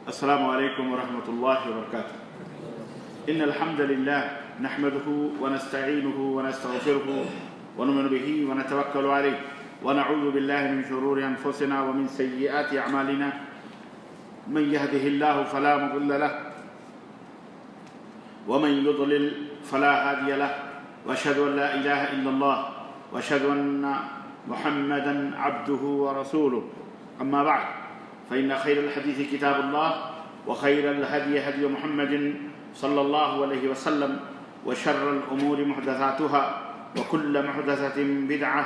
السلام عليكم ورحمة الله وبركاته. إن الحمد لله نحمده ونستعينه ونستغفره ونؤمن به ونتوكل عليه ونعوذ بالله من شرور أنفسنا ومن سيئات أعمالنا. من يهده الله فلا مضل له ومن يضلل فلا هادي له وأشهد أن لا إله إلا الله وأشهد أن محمدا عبده ورسوله. أما بعد فإن خير الحديث كتاب الله وخير الهدي هدي محمد صلى الله عليه وسلم وشر الأمور محدثاتها وكل محدثة بدعة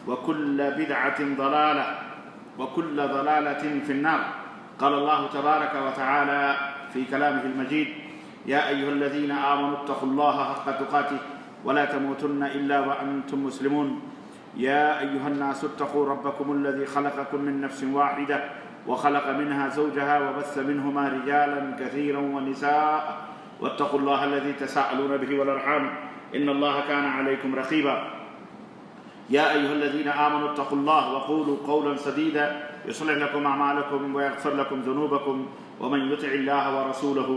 وكل بدعة ضلالة وكل ضلالة في النار. قال الله تبارك وتعالى في كلامه المجيد: يا أيها الذين آمنوا اتقوا الله حق تقاته ولا تموتن إلا وأنتم مسلمون. يا أيها الناس اتقوا ربكم الذي خلقكم من نفس واحدة وخلق منها زوجها وبث منهما رجالا كثيرا ونساء واتقوا الله الذي تساءلون به والأرحام إن الله كان عليكم رقيبا. يا أيها الذين آمنوا اتقوا الله وقولوا قولا سديدا يصلح لكم أعمالكم ويغفر لكم ذنوبكم ومن يطع الله ورسوله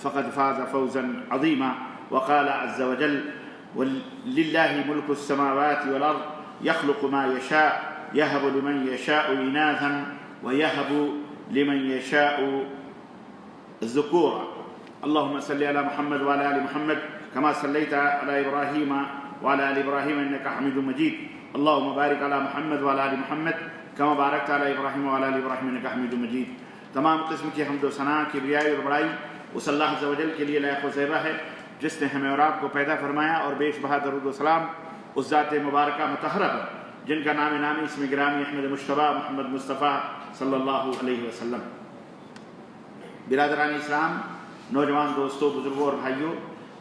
فقد فاز فوزا عظيما. وقال عز وجل: ولله ملك السماوات والأرض يخلق ما يشاء يهب لمن يشاء إناثا ويهب لمن يشاء الذكورا. اللهم صل على محمد وعلى آل محمد كما صليت على إبراهيم وعلى آل إبراهيم إنك حميد مجيد. اللهم بارك على محمد وعلى آل محمد كما باركت على إبراهيم وعلى آل إبراهيم إنك حميد مجيد. تمام قسم کی حمد و ثنا کی بریائی اور بڑائی اس اللہ عز و جل کے لیے لائق و زیبہ ہے جس نے ہمیں اور آپ کو پیدا فرمایا، اور بیش بہا درود و سلام اس ذات مبارکہ مطہرہ پر جن کا نام نامی اسم گرامی احمد مجتبیٰ محمد مصطفیٰ صلی اللہ علیہ وسلم. برادران اسلام، نوجوان دوستوں، بزرگوں اور بھائیوں،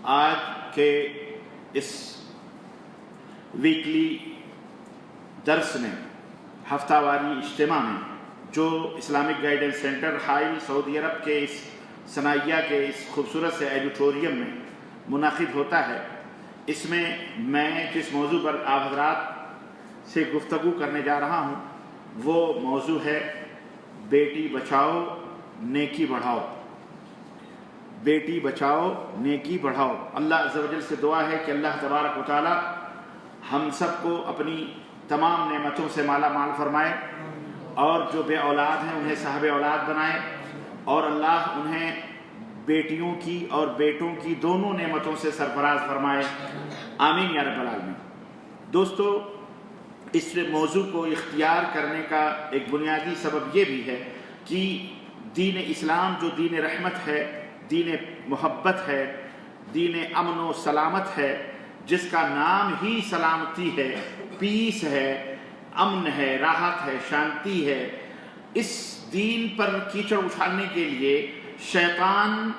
آج کے اس ویکلی درس میں، ہفتہ واری اجتماع میں، جو اسلامک گائیڈنس سینٹر حائل سعودی عرب کے اس ثنائیہ کے اس خوبصورت سے ایڈیٹوریم میں منعقد ہوتا ہے، اس میں میں جس موضوع پر آپ حضرات سے گفتگو کرنے جا رہا ہوں وہ موضوع ہے بیٹی بچاؤ نیکی بڑھاؤ. بیٹی بچاؤ نیکی بڑھاؤ. اللہ عز و جل سے دعا ہے کہ اللہ تبارک و تعالی ہم سب کو اپنی تمام نعمتوں سے مالا مال فرمائے، اور جو بے اولاد ہیں انہیں صاحب اولاد بنائے، اور اللہ انہیں بیٹیوں کی اور بیٹوں کی دونوں نعمتوں سے سرفراز فرمائے. آمین یا رب العالمین. دوستو، اس موضوع کو اختیار کرنے کا ایک بنیادی سبب یہ بھی ہے کہ دین اسلام جو دین رحمت ہے، دین محبت ہے، دین امن و سلامت ہے، جس کا نام ہی سلامتی ہے، پیس ہے، امن ہے، راحت ہے، شانتی ہے، اس دین پر کیچڑ اچھالنے کے لیے شیطان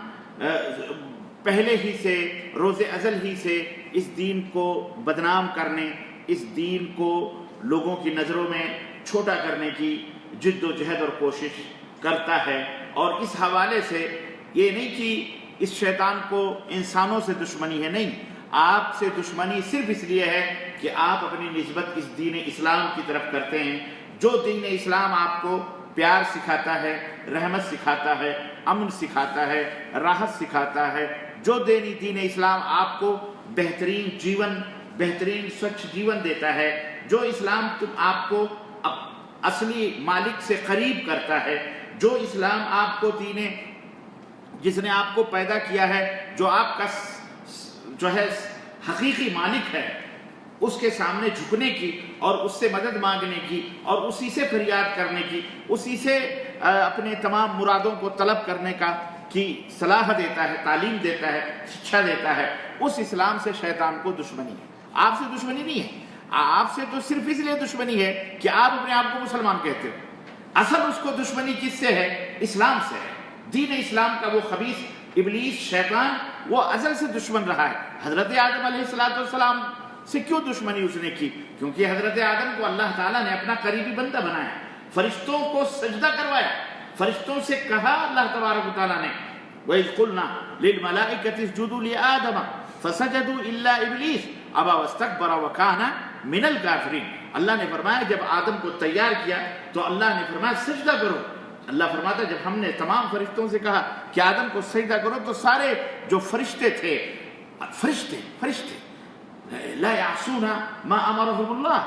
پہلے ہی سے، روز ازل ہی سے اس دین کو بدنام کرنے، اس دین کو لوگوں کی نظروں میں چھوٹا کرنے کی جد و جہد اور کوشش کرتا ہے. اور اس حوالے سے یہ نہیں کہ اس شیطان کو انسانوں سے دشمنی ہے، نہیں، آپ سے دشمنی صرف اس لیے ہے کہ آپ اپنی نسبت اس دین اسلام کی طرف کرتے ہیں. جو دین اسلام آپ کو پیار سکھاتا ہے، رحمت سکھاتا ہے، امن سکھاتا ہے، راحت سکھاتا ہے، جو دین اسلام آپ کو بہترین جیون، بہترین سوچھ جیون دیتا ہے، جو اسلام آپ کو اصلی مالک سے قریب کرتا ہے، جو اسلام آپ کو جس نے آپ کو پیدا کیا ہے، جو آپ کا جو ہے حقیقی مالک ہے، اس کے سامنے جھکنے کی اور اس سے مدد مانگنے کی اور اسی سے فریاد کرنے کی، اسی سے اپنے تمام مرادوں کو طلب کرنے کا کی صلاح دیتا ہے، تعلیم دیتا ہے، شکشا دیتا ہے. اس اسلام سے شیطان کو دشمنی ہے. آپ سے دشمنی نہیں ہے. آپ سے تو صرف اس لیے دشمنی ہے کہ آپ اپنے آپ کو مسلمان کہتے ہو. اصل اس کو دشمنی کس سے ہے؟ اسلام سے ہے. دین اسلام کا وہ خبیث ابلیس شیطان وہ ازل سے دشمن رہا ہے. حضرت آدم علیہ السلام سے کیوں دشمنی اس نے کی؟ کیونکہ حضرت آدم کو اللہ تعالیٰ نے اپنا قریبی بندہ بنایا، فرشتوں کو سجدہ کروایا، فرشتوں سے کہا اللہ تبارک و تعالیٰ نے وَإِذْ قُلْنَا لِلْمَلَائِكَةِ اسْجُدُوا لِآدَمَ فَسَجَدُوا إِلَّا إِبْلِيسَ أَبَى وَاسْتَكْبَرَ وَكَانَ مِنَ الْكَافِرِينَ. اللہ نے فرمایا جب آدم کو تیار کیا تو اللہ نے فرمایا سجدہ کرو، اللہ فرماتا ہے جب ہم نے تمام فرشتوں سے کہا کہ آدم کو سجدہ کرو تو سارے جو فرشتے تھے، فرشتے لا یعصون ما امرهم اللہ،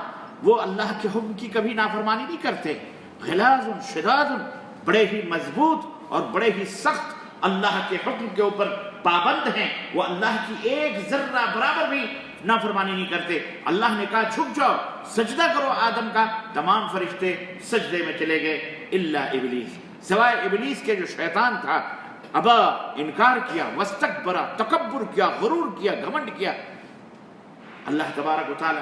وہ اللہ کے حکم کی کبھی نافرمانی نہیں کرتے، غلاظ شداد، بڑے ہی مضبوط اور بڑے ہی سخت اللہ کے حکم کے اوپر پابند ہیں، وہ اللہ کی ایک ذرہ برابر بھی نافرمانی نہیں کرتے۔ اللہ نے کہا جھک جاؤ سجدہ کرو آدم کا، تمام فرشتے سجدے میں چلے گئے الا ابلیس، سوائے ابلیس کے جو شیطان تھا، ابا انکار کیا، واستکبر تکبر کیا، غرور کیا، گھمنڈ کیا، اللہ تبارک و تعالی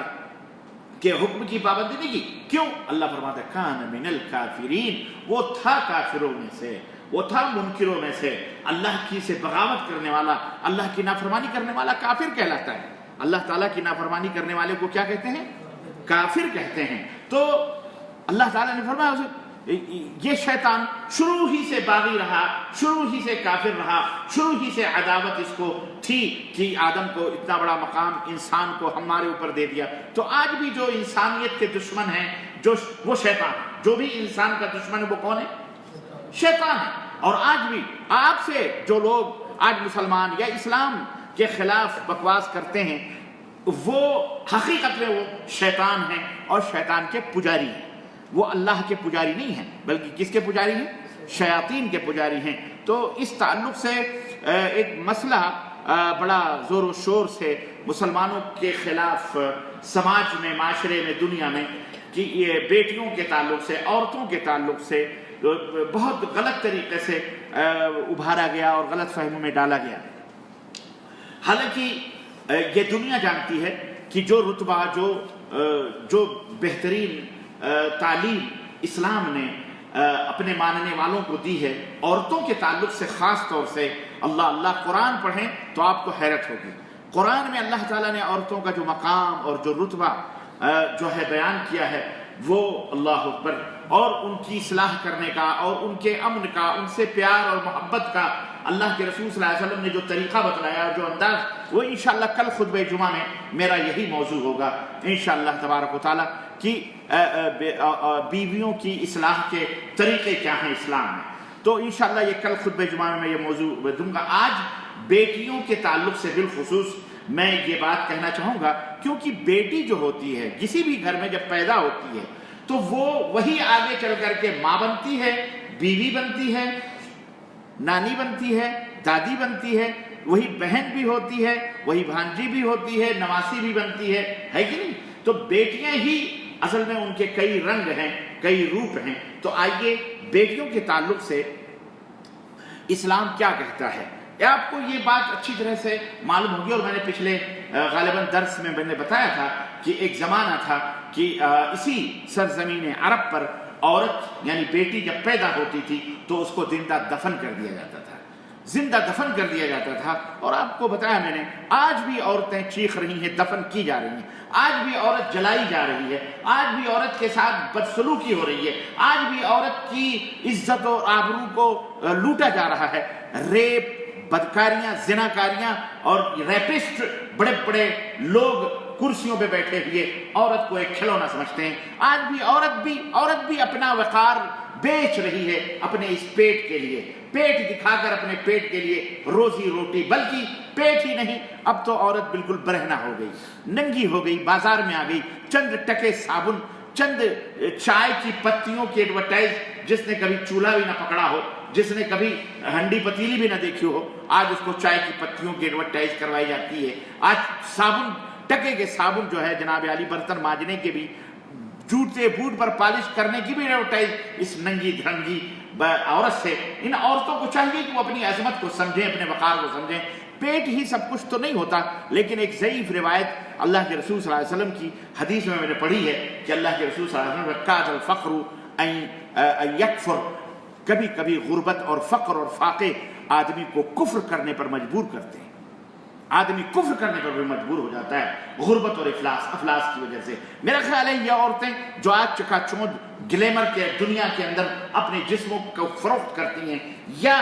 کے حکم کی پابندی نہیں کی۔ کیوں؟ اللہ فرماتا ہے کان من الکافرین، وہ تھا کافروں میں سے، وہ تھا منکروں میں سے، اللہ کی سے بغاوت کرنے والا، اللہ کی نافرمانی کرنے والا کافر کہلاتا ہے۔ اللہ تعالیٰ کی نافرمانی کرنے والے کو کیا کہتے ہیں؟ کافر کہتے ہیں۔ تو اللہ تعالیٰ نے فرمایا اسے یہ شیطان شروع ہی سے باغی رہا، شروع ہی سے کافر رہا، شروع ہی سے عداوت اس کو تھی کہ آدم کو اتنا بڑا مقام انسان کو ہمارے اوپر دے دیا۔ تو آج بھی جو انسانیت کے دشمن ہیں جو وہ شیطان ہے، جو بھی انسان کا دشمن ہے وہ کون ہے؟ شیطان ہے۔ اور آج بھی آپ سے جو لوگ آج مسلمان یا اسلام کے خلاف بکواس کرتے ہیں وہ حقیقت میں وہ شیطان ہیں اور شیطان کے پجاری ہیں، وہ اللہ کے پجاری نہیں ہیں بلکہ کس کے پجاری ہیں؟ شیاطین کے پجاری ہیں۔ تو اس تعلق سے ایک مسئلہ بڑا زور و شور سے مسلمانوں کے خلاف سماج میں، معاشرے میں، دنیا میں کہ یہ بیٹیوں کے تعلق سے، عورتوں کے تعلق سے بہت غلط طریقے سے ابھارا گیا اور غلط فہموں میں ڈالا گیا۔ حالانکہ یہ دنیا جانتی ہے کہ جو رتبہ، جو بہترین تعلیم اسلام نے اپنے ماننے والوں کو دی ہے عورتوں کے تعلق سے، خاص طور سے اللہ قرآن پڑھیں تو آپ کو حیرت ہوگی۔ قرآن میں اللہ تعالیٰ نے عورتوں کا جو مقام اور جو رتبہ جو ہے بیان کیا ہے وہ اللہ اکبر، اور ان کی اصلاح کرنے کا اور ان کے امن کا، ان سے پیار اور محبت کا اللہ کے رسول صلی اللہ علیہ وسلم نے جو طریقہ بتلایا اور جو انداز، وہ انشاءاللہ کل خطبہ جمعہ میں میرا یہی موضوع ہوگا انشاءاللہ تبارک و تعالیٰ کہ بیویوں کی اصلاح کے طریقے کیا ہیں اسلام میں۔ تو انشاءاللہ یہ کل خطبہ جمعہ میں یہ موضوع دوں گا۔ آج بیٹیوں کے تعلق سے بالخصوص میں یہ بات کہنا چاہوں گا، کیونکہ بیٹی جو ہوتی ہے کسی بھی گھر میں جب پیدا ہوتی ہے تو وہ وہی آگے چل کر کے ماں بنتی ہے، بیوی بنتی ہے، نانی بنتی ہے، دادی بنتی ہے، وہی بہن بھی ہوتی ہے، وہی بھانجی بھی ہوتی ہے، نواسی بھی بنتی ہے کہ نہیں؟ تو بیٹیاں ہی اصل میں ان کے کئی رنگ ہیں، کئی روپ ہیں۔ تو آئیے بیٹیوں کے تعلق سے اسلام کیا کہتا ہے، آپ کو یہ بات اچھی طرح سے معلوم ہوگی، اور میں نے پچھلے غالباً درس میں نے بتایا تھا کہ ایک زمانہ تھا کہ اسی سرزمین عرب پر عورت یعنی بیٹی جب پیدا ہوتی تھی تو اس کو زندہ دفن کر دیا جاتا تھا، زندہ دفن کر دیا جاتا تھا۔ اور آپ کو بتایا میں نے آج بھی عورتیں چیخ رہی ہیں، دفن کی جا رہی ہیں، آج بھی عورت جلائی جا رہی ہے، آج بھی عورت کے ساتھ بدسلوکی ہو رہی ہے، آج بھی عورت کی عزت و آبرو کو لوٹا جا رہا ہے۔ ریپ، بدکاریاں، زناکاریاں اور ریپسٹ بڑے بڑے لوگ کرسیوں پہ بیٹھے ہوئے عورت کو ایک کھلونا سمجھتے ہیں۔ آج بھی عورت بھی اپنا وقار بیچ رہی ہے اپنے اس پیٹ کے لیے، پیٹ دکھا کر اپنے پیٹ کے لیے روزی روٹی، بلکہ پیٹ ہی نہیں، اب تو عورت بالکل برہنہ ہو گئی، ننگی ہو گئی، بازار میں آ گئی، چند ٹکے صابن، چند چائے کی پتیوں کی ایڈورٹائز، جس نے کبھی چولہا بھی نہ پکڑا ہو، جس نے کبھی ہنڈی پتیلی بھی نہ دیکھی ہو، آج اس کو چائے کی پتیوں کی ایڈورٹائز کروائی جاتی ہے۔ آج صابن، ٹکے کے صابن جو ہے جناب علی، برتن مانجنے کے بھی، جوتے بوٹ پر پالش کرنے کی بھی ایڈورٹائز اس ننگی دھڑنگی عورت سے۔ ان عورتوں کو چاہیے کہ وہ اپنی عظمت کو سمجھیں، اپنے وقار کو سمجھیں۔ پیٹ ہی سب کچھ تو نہیں ہوتا، لیکن ایک ضعیف روایت اللہ کے رسول صلی اللہ علیہ وسلم کی حدیث میں نے پڑھی ہے کہ اللہ کے رسول صلی اللہ علیہ وسلم کاد الفقر ان یکفر، کبھی کبھی غربت اور فقر اور فاقے آدمی کو کفر کرنے پر مجبور کرتے ہیں، آدمی کفر کرنے پر بھی مجبور ہو جاتا ہے غربت اور افلاس کی وجہ سے۔ میرا خیال ہے یہ عورتیں جو آج چکا چوند گلیمر کے دنیا کے اندر اپنے جسموں کو فروخت کرتی ہیں، یا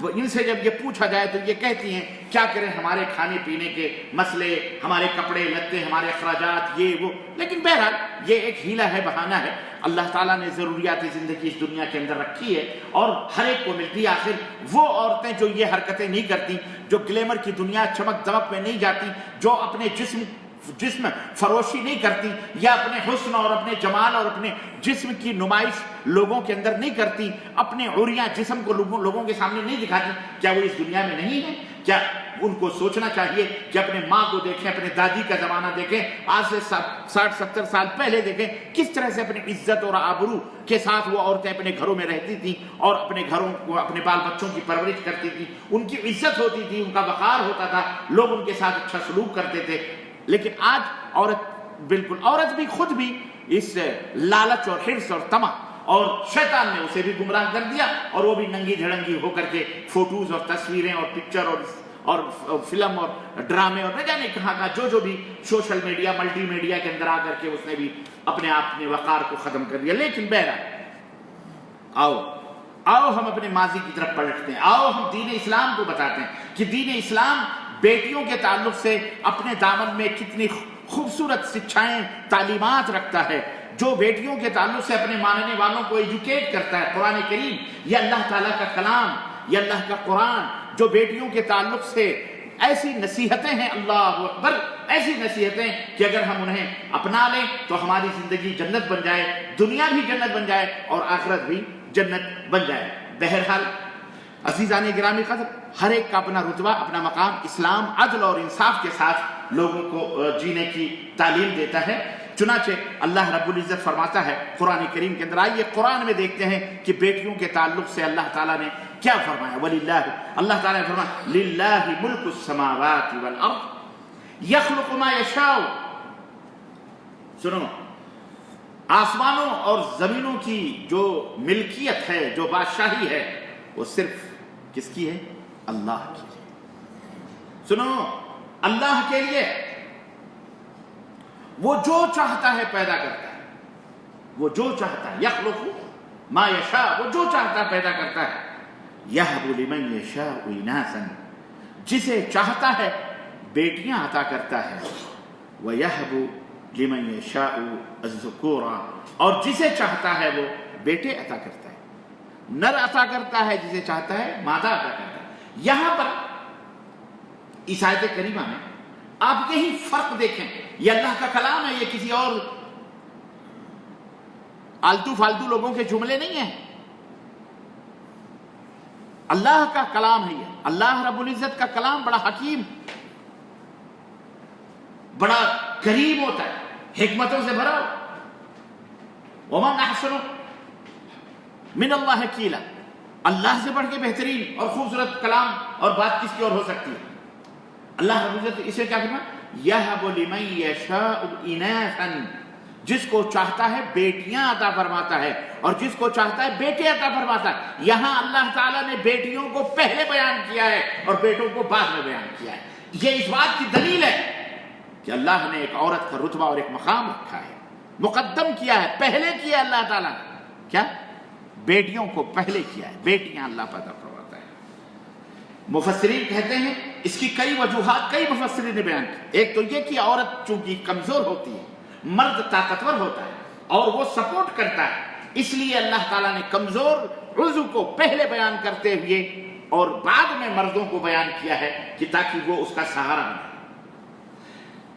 ان سے جب یہ پوچھا جائے تو یہ کہتی ہیں کیا کریں، ہمارے کھانے پینے کے مسئلے، ہمارے کپڑے لتے، ہمارے اخراجات، یہ وہ. لیکن بہرحال یہ ایک ہیلا ہے، بہانہ ہے. اللہ تعالیٰ نے ضروریات زندگی اس دنیا کے اندر رکھی ہے اور ہر ایک کو ملتی ہے. آخر وہ عورتیں جو یہ حرکتیں نہیں کرتی، جو گلیمر کی دنیا چمک دمک میں نہیں جاتی، جو اپنے جسم فروشی نہیں کرتی، یا اپنے حسن اور اپنے جمال اور اپنے جسم کی نمائش لوگوں کے اندر نہیں کرتی، اپنے عریاں جسم کو لوگوں کے سامنے نہیں دکھاتی، کیا وہ اس دنیا میں نہیں ہے؟ کیا ان کو سوچنا چاہیے کہ اپنے ماں کو دیکھیں، اپنے دادی کا زمانہ دیکھیں، آج سے 60-70 سال پہلے دیکھیں، کس طرح سے اپنی عزت اور آبرو کے ساتھ وہ عورتیں اپنے گھروں میں رہتی تھیں اور اپنے گھروں کو، اپنے بال بچوں کی پرورش کرتی تھیں، ان کی عزت ہوتی تھی، ان کا وقار ہوتا تھا، لوگ ان کے ساتھ اچھا سلوک کرتے تھے. لیکن آج عورت بھی خود بھی اس لالچ اور حرص اور طمع، اور شیطان نے اسے بھی گمراہ کر دیا، اور وہ بھی ننگی دھڑنگی ہو کر کے فوٹوز اور تصویریں اور پکچر اور فلم اور ڈرامے اور نہ جانے کہاں کا جو بھی سوشل میڈیا، ملٹی میڈیا کے اندر آ کر کے اس نے بھی اپنے آپ نے وقار کو ختم کر دیا. لیکن بہرحال آؤ ہم اپنے ماضی کی طرف پلٹتے ہیں. آؤ ہم دین اسلام کو بتاتے ہیں کہ دین اسلام بیٹیوں کے تعلق سے اپنے دامن میں کتنی خوبصورت شکشائیں، تعلیمات رکھتا ہے، جو بیٹیوں کے تعلق سے اپنے ماننے والوں کو ایجوکیٹ کرتا ہے. قرآن کریم، یہ اللہ تعالیٰ کا کلام، یہ اللہ کا قرآن جو بیٹیوں کے تعلق سے ایسی نصیحتیں ہیں، اللہ اکبر، ایسی نصیحتیں کہ اگر ہم انہیں اپنا لیں تو ہماری زندگی جنت بن جائے، دنیا بھی جنت بن جائے اور آخرت بھی جنت بن جائے. بہرحال عزیزان گرامی قدر، ہر ایک کا اپنا رتبہ، اپنا مقام. اسلام عدل اور انصاف کے ساتھ لوگوں کو جینے کی تعلیم دیتا ہے. چنانچہ اللہ رب العزت فرماتا ہے قرآن کریم کے اندر، آئیے قرآن میں دیکھتے ہیں کہ بیٹیوں کے تعلق سے اللہ تعالیٰ نے کیا فرمایا. وَلِلَّهِ، اللہ تعالیٰ نے فرمایا لِلَّهِ مُلْكُ السَّمَاوَاتِ وَالْأَرْضِ يَخْلُقُ مَا يَشَاءُ. سنو، آسمانوں اور زمینوں کی جو ملکیت ہے، جو بادشاہی ہے، وہ صرف کس کی ہے؟ اللہ کی ہے. سنو، اللہ کے لیے. وہ جو چاہتا ہے پیدا کرتا ہے، وہ جو چاہتا ہے، یخلق ما یشاء، وہ جو چاہتا ہے پیدا کرتا ہے. یہب لمن یشاء اناثا، جسے چاہتا ہے بیٹیاں عطا کرتا ہے. ویہب لمن یشاء الذکورا، اور جسے چاہتا ہے وہ بیٹے عطا کرتا ہے، نر عطا کرتا ہے، جسے چاہتا ہے مادہ عطا کرتا ہے. یہاں پر اس آیت کریمہ میں آپ یہی فرق دیکھیں، یہ اللہ کا کلام ہے، یہ کسی اور آلتو فالتو لوگوں کے جملے نہیں ہیں، اللہ کا کلام ہے. یہ اللہ رب العزت کا کلام بڑا حکیم، بڑا کریم ہوتا ہے، حکمتوں سے بھرا. ومن احسن من اللہ قیلا، اللہ سے بڑھ کے بہترین اور خوبصورت کلام اور بات کس کی اور ہو سکتی ہے؟ اللہ رب العزت اسے کیا کہنا؟ یہب لمن یشاء اناثا، جس کو چاہتا ہے بیٹیاں عطا فرماتا ہے اور جس کو چاہتا ہے بیٹے عطا فرماتا ہے. یہاں اللہ تعالیٰ نے بیٹیوں کو پہلے بیان کیا ہے اور بیٹوں کو بعد میں بیان کیا ہے. یہ اس بات کی دلیل ہے کہ اللہ نے ایک عورت کا رتبہ اور ایک مقام رکھا ہے، مقدم کیا ہے، پہلے کیا اللہ تعالیٰ نے. کیا؟ بیٹیوں کو پہلے کیا ہے، بیٹیاں اللہ پیدا کرواتا ہے. مفسرین کہتے ہیں اس کی کئی وجوہات، کئی مفسرین نے بیان کی. ایک تو یہ کہ عورت چونکہ کمزور ہوتی ہے، مرد طاقتور ہوتا ہے اور وہ سپورٹ کرتا ہے، اس لیے اللہ تعالیٰ نے کمزور عضو کو پہلے بیان کرتے ہوئے اور بعد میں مردوں کو بیان کیا ہے کہ تاکہ وہ اس کا سہارا بنے.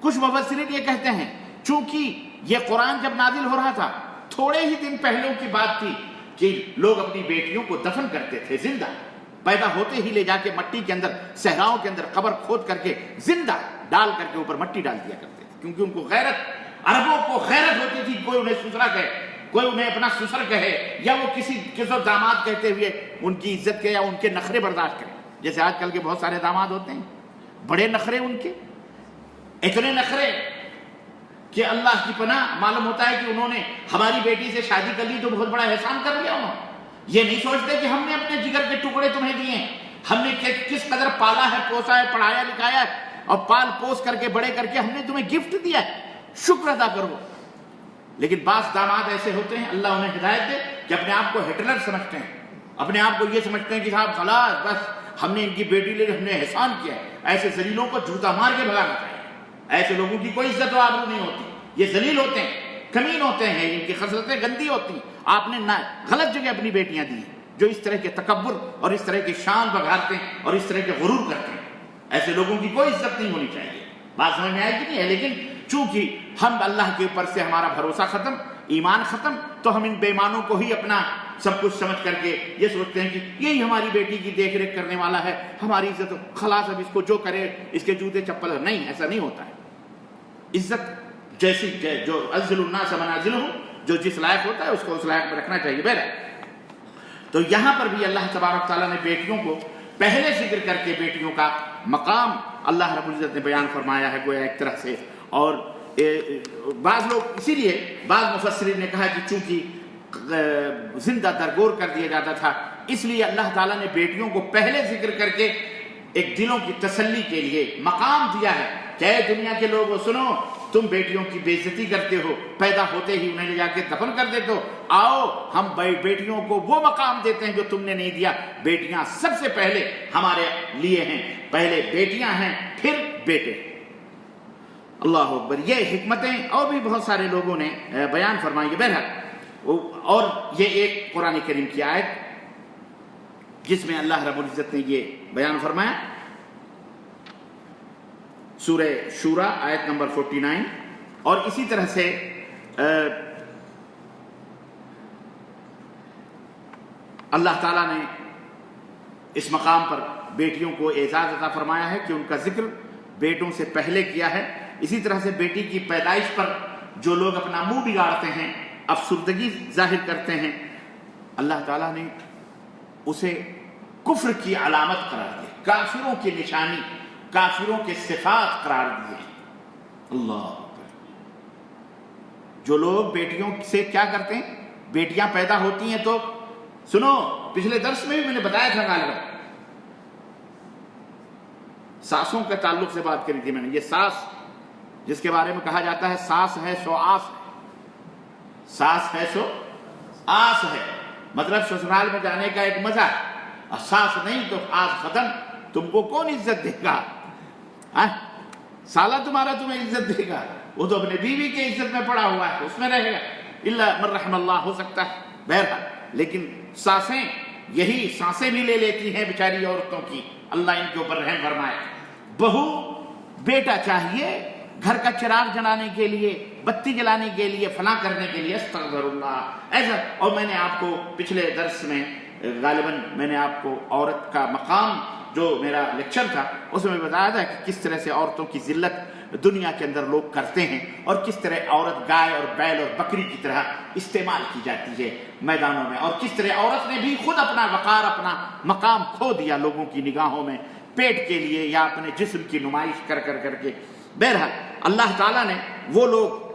کچھ مفسرین یہ کہتے ہیں چونکہ یہ قرآن جب نازل ہو رہا تھا، تھوڑے ہی دن پہلوں کی بات تھی کہ لوگ اپنی بیٹیوں کو دفن کرتے تھے، زندہ پیدا ہوتے ہی لے جا کے مٹی کے اندر، صحراؤں کے اندر قبر کھود کر کے زندہ ڈال کر کے اوپر مٹی ڈال دیا کرتے تھے، کیونکہ ان کو غیرت، عربوں کو غیرت ہوتی تھی. کوئی انہیں سسرا کہے، کوئی انہیں اپنا سسر کہے، یا وہ کسی داماد کہتے ہوئے ان کی عزت کے یا ان کے نخرے برداشت کرے. جیسے آج کل کے بہت سارے داماد ہوتے ہیں، بڑے نخرے ان کے، اتنے نخرے کہ اللہ کی پناہ. معلوم ہوتا ہے کہ انہوں نے ہماری بیٹی سے شادی کر لی تو بہت بڑا احسان کر لیا. انہوں یہ نہیں سوچتے کہ ہم نے اپنے جگر کے ٹکڑے تمہیں دیے ہیں، ہم نے کس قدر پالا ہے، پوسا ہے، پڑھایا لکھایا ہے اور پال پوس کر کے بڑے کر کے ہم نے تمہیں گفٹ دیا ہے، شکر ادا کرو. لیکن بعض داماد ایسے ہوتے ہیں اللہ انہیں ہدایت دے کہ اپنے آپ کو ہٹلر سمجھتے ہیں، اپنے آپ کو یہ سمجھتے ہیں کہ صاحب خلاص بس ہم نے ان کی بیٹی لے ہم نے احسان کیا ہے. ایسے ذلیلوں کو جوتا مار کے بھگانا چاہیے. ایسے لوگوں کی کوئی عزت و آبرو نہیں ہوتی. یہ ذلیل ہوتے ہیں، کمین ہوتے ہیں، ان کی خصلتیں گندی ہوتی ہیں. آپ نے غلط جگہ اپنی بیٹیاں دی ہیں جو اس طرح کے تکبر اور اس طرح کی شان بگاڑتے ہیں اور اس طرح کے غرور کرتے ہیں. ایسے لوگوں کی کوئی عزت نہیں ہونی چاہیے. بات سمجھ میں آئے کہ نہیں ہے؟ لیکن چونکہ ہم اللہ کے اوپر سے ہمارا بھروسہ ختم، ایمان ختم، تو ہم ان بے ایمانوں کو ہی اپنا سب کچھ سمجھ کر کے یہ سوچتے ہیں کہ یہی ہماری بیٹی کی دیکھ ریکھ کرنے والا ہے، ہماری عزت خلاص، اب اس کو جو کرے اس کے جوتے چپل. نہیں، ایسا نہیں ہوتا ہے. عزت جیسی جو انزل الناس منازلہم، جو جس لائق ہوتا ہے اس کو اس لائق میں رکھنا چاہیے. بہرحال تو یہاں پر بھی اللہ تبارک تعالیٰ نے بیٹیوں کو پہلے ذکر کر کے بیٹیوں کا مقام اللہ رب العزت نے بیان فرمایا ہے گویا ایک طرح سے. اور بعض لوگ اسی لیے بعض مفسرین نے کہا کہ چونکہ زندہ درگور کر دیا جاتا تھا اس لیے اللہ تعالیٰ نے بیٹیوں کو پہلے ذکر کر کے ایک دلوں کی تسلی کے لیے مقام دیا ہے کہ اے دنیا کے لوگوں سنو، تم بیٹیوں کی بے عزتی کرتے ہو، پیدا ہوتے ہی انہیں لے جا کے دفن کر دیتے ہو، آؤ ہم بیٹیوں کو وہ مقام دیتے ہیں جو تم نے نہیں دیا. بیٹیاں سب سے پہلے ہمارے لیے ہیں، پہلے بیٹیاں ہیں پھر بیٹے. اللہ اکبر. یہ حکمتیں اور بھی بہت سارے لوگوں نے بیان فرمائی. بہرحال اور یہ ایک قرآن کریم کی آیت جس میں اللہ رب العزت نے یہ بیان فرمایا، سورہ شورا آیت نمبر 49. اور اسی طرح سے اللہ تعالیٰ نے اس مقام پر بیٹیوں کو اعزاز عطا فرمایا ہے کہ ان کا ذکر بیٹوں سے پہلے کیا ہے. اسی طرح سے بیٹی کی پیدائش پر جو لوگ اپنا منہ بگاڑتے ہیں، افسردگی ظاہر کرتے ہیں، اللہ تعالیٰ نے اسے کفر کی علامت قرار دی، کافروں کی نشانی، کافروں کے صفات قرار دیے. اللہ جو لوگ بیٹیوں سے کیا کرتے ہیں، بیٹیاں پیدا ہوتی ہیں تو سنو، پچھلے درس میں بھی میں نے بتایا تھا غالباً، ساسوں کے تعلق سے بات کری تھی میں نے. یہ ساس جس کے بارے میں کہا جاتا ہے ساس ہے سو آس ہے، ساس ہے سو آس ہے، مطلب سسرال میں جانے کا ایک مزہ ہے. اور ساس نہیں تو آس ختم. تم کو کون عزت دے گا؟ سالہ تمہارا تمہیں عزت دے گا؟ وہ تو اپنے بیوی کی عزت میں پڑا ہوا ہے، اس میں رہے گا. اللہ من رحم اللہ ہو سکتا ہے. بہرحال لیکن ساسیں، یہی سانسیں بھی لے لیتی ہیں بیچاری عورتوں کی، اللہ ان کے اوپر رحم فرمائے. بہو بیٹا چاہیے گھر کا چراغ جلانے کے لیے، بتی جلانے کے لیے، فلاں کرنے کے لیے، استغفر اللہ ایسا. اور میں نے آپ کو پچھلے درس میں غالباً میں نے آپ کو عورت کا مقام جو میرا لیکچر تھا اس میں بتایا تھا کہ کس طرح سے عورتوں کی ذلت دنیا کے اندر لوگ کرتے ہیں اور کس طرح عورت گائے اور بیل اور بکری کی طرح استعمال کی جاتی ہے میدانوں میں، اور کس طرح عورت نے بھی خود اپنا وقار، اپنا مقام کھو دیا لوگوں کی نگاہوں میں پیٹ کے لیے یا اپنے جسم کی نمائش کر کے. بہرحال اللہ تعالیٰ نے وہ لوگ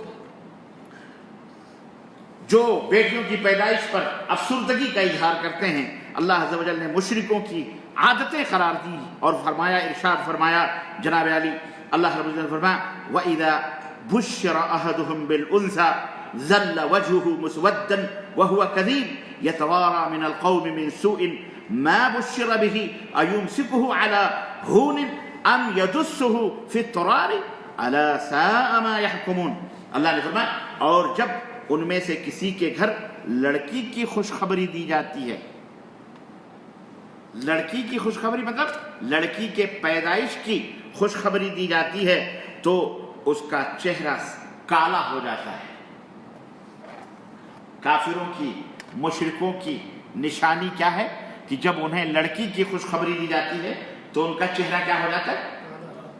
جو بیٹیوں کی پیدائش پر افسردگی کا اظہار کرتے ہیں، اللہ عز و جل نے مشرکوں کی عادتیں قرار دی اور فرمایا، ارشاد فرمایا جناب علی، اللہ رب العزت نے فرمایا وَإِذَا بُشِّرَ أَحَدُهُم بِالْأُنثَىٰ ظَلَّ وَجْهُهُ مُسْوَدًّا وَهُوَ كَظِيمٌ يَتَوَارَىٰ مِنَ الْقَوْمِ مِنْ سُوءٍ مَا بُشِّرَ بِهِ أَيُمْسِكُهُ عَلَىٰ هُونٍ أَمْ يَدُسُّهُ فِي التُّرَابِ أَلَا سَاءَ مَا يَحْكُمُونَ. اللہ نے فرمایا اور جب ان میں سے کسی کے گھر لڑکی کی خوشخبری دی جاتی ہے، لڑکی کی خوشخبری مطلب لڑکی کے پیدائش کی خوشخبری دی جاتی ہے تو اس کا چہرہ کالا ہو جاتا ہے. کافروں کی، مشرکوں کی نشانی کیا ہے کہ جب انہیں لڑکی کی خوشخبری دی جاتی ہے تو ان کا چہرہ کیا ہو جاتا ہے؟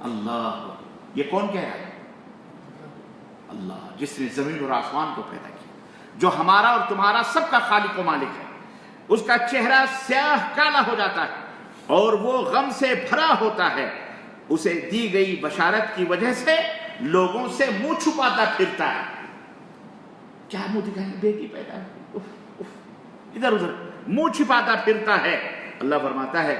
اللہ. یہ کون کہہ رہا ہے؟ اللہ، جس نے زمین اور آسمان کو پیدا کیا، جو ہمارا اور تمہارا سب کا خالق و مالک ہے. اس کا چہرہ سیاہ کالا ہو جاتا ہے اور وہ غم سے بھرا ہوتا ہے. اسے دی گئی بشارت کی وجہ سے لوگوں سے منہ چھپاتا پھرتا ہے. کیا منہ دکھائیں؟ بیٹی پیدا ہے، ادھر ادھر منہ چھپاتا پھرتا ہے. اللہ فرماتا ہے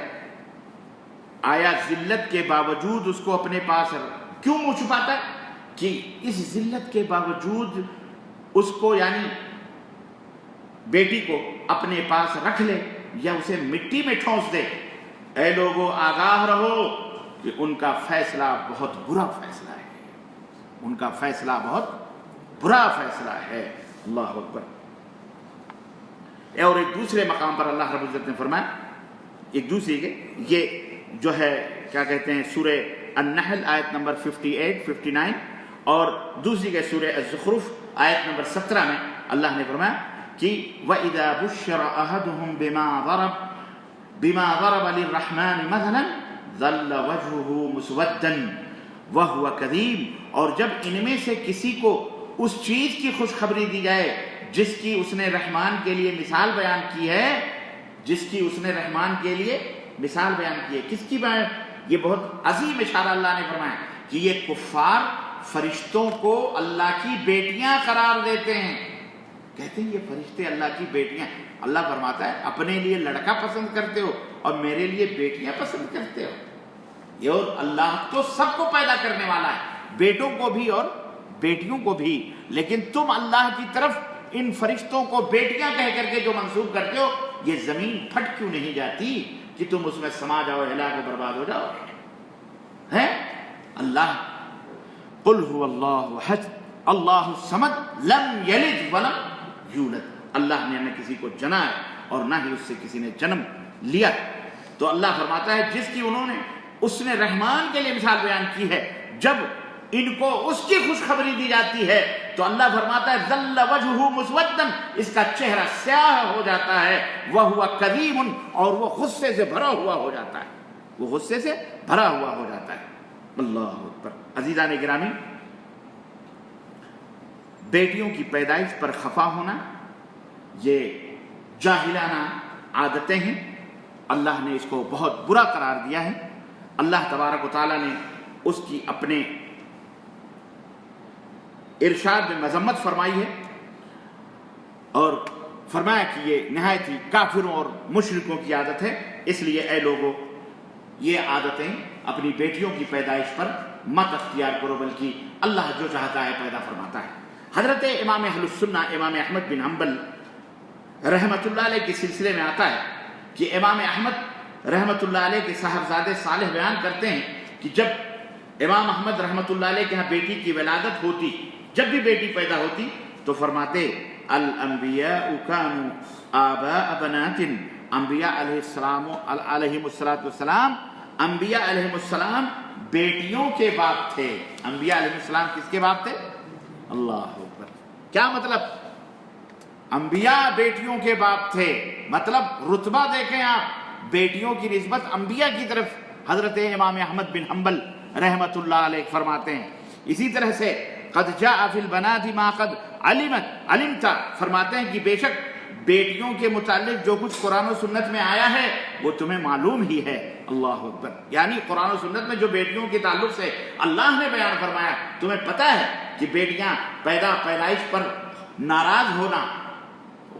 آیا ذلت کے باوجود اس کو اپنے پاس کیوں منہ چھپاتا ہے؟ کہ اس ذلت کے باوجود اس کو یعنی بیٹی کو اپنے پاس رکھ لے یا اسے مٹی میں ٹھونس دے، اے لوگوں آگاہ رہو کہ ان کا فیصلہ بہت برا فیصلہ ہے، ان کا فیصلہ بہت برا فیصلہ ہے۔ اللہ اکبر۔ اور ایک دوسرے مقام پر اللہ رب العزت نے فرمایا، ایک دوسری کے یہ جو ہے کیا کہتے ہیں سورہ النحل آیت نمبر 58 59 اور دوسری کے سورہ الزخرف آیت نمبر 17 میں اللہ نے فرمایا کہ وَإِذَا بُشِّرَ أَحَدُهُمْ بِمَا ضَرَبَ لِلرَّحْمَنِ مَثَلًا ظَلَّ وَجْهُهُ مُسْوَدًّا وَهُوَ كَظِيمٌ، اور جب ان میں سے کسی کو اس چیز کی خوشخبری دی جائے جس کی اس نے رحمان کے لیے مثال بیان کی ہے، جس کی اس نے رحمان کے لیے مثال بیان کی ہے، کس کی بیان؟ یہ بہت عظیم اشارہ اللہ نے فرمایا کہ یہ کفار فرشتوں کو اللہ کی بیٹیاں قرار دیتے ہیں، کہتے ہیں یہ فرشتے اللہ کی بیٹیاں۔ اللہ فرماتا ہے اپنے لیے لڑکا پسند کرتے ہو اور میرے لیے بیٹیاں پسند کرتے ہو۔ یہ اور اللہ تو سب کو پیدا کرنے والا ہے، بیٹوں کو بھی اور بیٹیوں کو بھی، لیکن تم اللہ کی طرف ان فرشتوں کو بیٹیاں کہہ کر کے جو منسوب کرتے ہو، یہ زمین پھٹ کیوں نہیں جاتی کہ تم اس میں سما جاؤ، ہلاک و برباد ہو جاؤ؟ ہے اللہ قل هو اللہ احد اللہ الصمد لم یلد ولم یولد، اللہ نے نہ کسی کو جنا ہے اور نہ ہی اس سے کسی نے جنم لیا۔ تو اللہ فرماتا ہے جس کی انہوں نے اس نے رحمان کے لیے مثال بیان کی ہے، جب ان کو اس کی خوشخبری دی جاتی ہے تو اللہ فرماتا ہے ظل وجہہ مسودًا، اس کا چہرہ سیاہ ہو جاتا ہے، وہو کظیم، اور وہ غصے سے بھرا ہوا ہو جاتا ہے، وہ غصے سے بھرا ہوا ہو جاتا ہے۔ اللہ اکبر۔ عزیزان گرامی، بیٹیوں کی پیدائش پر خفا ہونا یہ جاہلانہ عادتیں ہیں، اللہ نے اس کو بہت برا قرار دیا ہے۔ اللہ تبارک و تعالیٰ نے اس کی اپنے ارشاد میں مذمت فرمائی ہے اور فرمایا کہ یہ نہایت ہی کافروں اور مشرکوں کی عادت ہے، اس لیے اے لوگوں یہ عادتیں اپنی بیٹیوں کی پیدائش پر مت اختیار کرو، بلکہ اللہ جو چاہتا ہے پیدا فرماتا ہے۔ حضرت امام اہل السنہ امام احمد بن حنبل رحمۃ اللہ علیہ کے سلسلے میں آتا ہے کہ امام احمد رحمۃ اللہ علیہ کے صاحبزادے صالح بیان کرتے ہیں کہ جب امام احمد رحمۃ اللہ علیہ کے ہاں بیٹی کی ولادت ہوتی، جب بھی بیٹی پیدا ہوتی تو فرماتے الانبیاء کانوا آباء بنات، انبیاء علیہم السلام انبیاء علیہم السلام بیٹیوں کے باپ تھے۔ انبیاء علیہم السلام کس کے باپ تھے؟ اللہ اکبر۔ کیا مطلب؟ انبیاء بیٹیوں کے باپ تھے، مطلب رتبہ دیکھیں آپ، بیٹیوں کی نسبت انبیاء کی طرف حضرت امام احمد بن حنبل رحمت اللہ علیہ فرماتے ہیں۔ اسی طرح سے قد جاء فی البنات ما قد علمت، فرماتے ہیں کہ بے شک بیٹیوں کے متعلق جو کچھ قرآن و سنت میں آیا ہے وہ تمہیں معلوم ہی ہے۔ اللہ اکبر۔ یعنی قرآن و سنت میں جو بیٹیوں کے تعلق سے اللہ نے بیان فرمایا، تمہیں پتہ ہے کہ بیٹیاں پیدائش پر ناراض ہونا،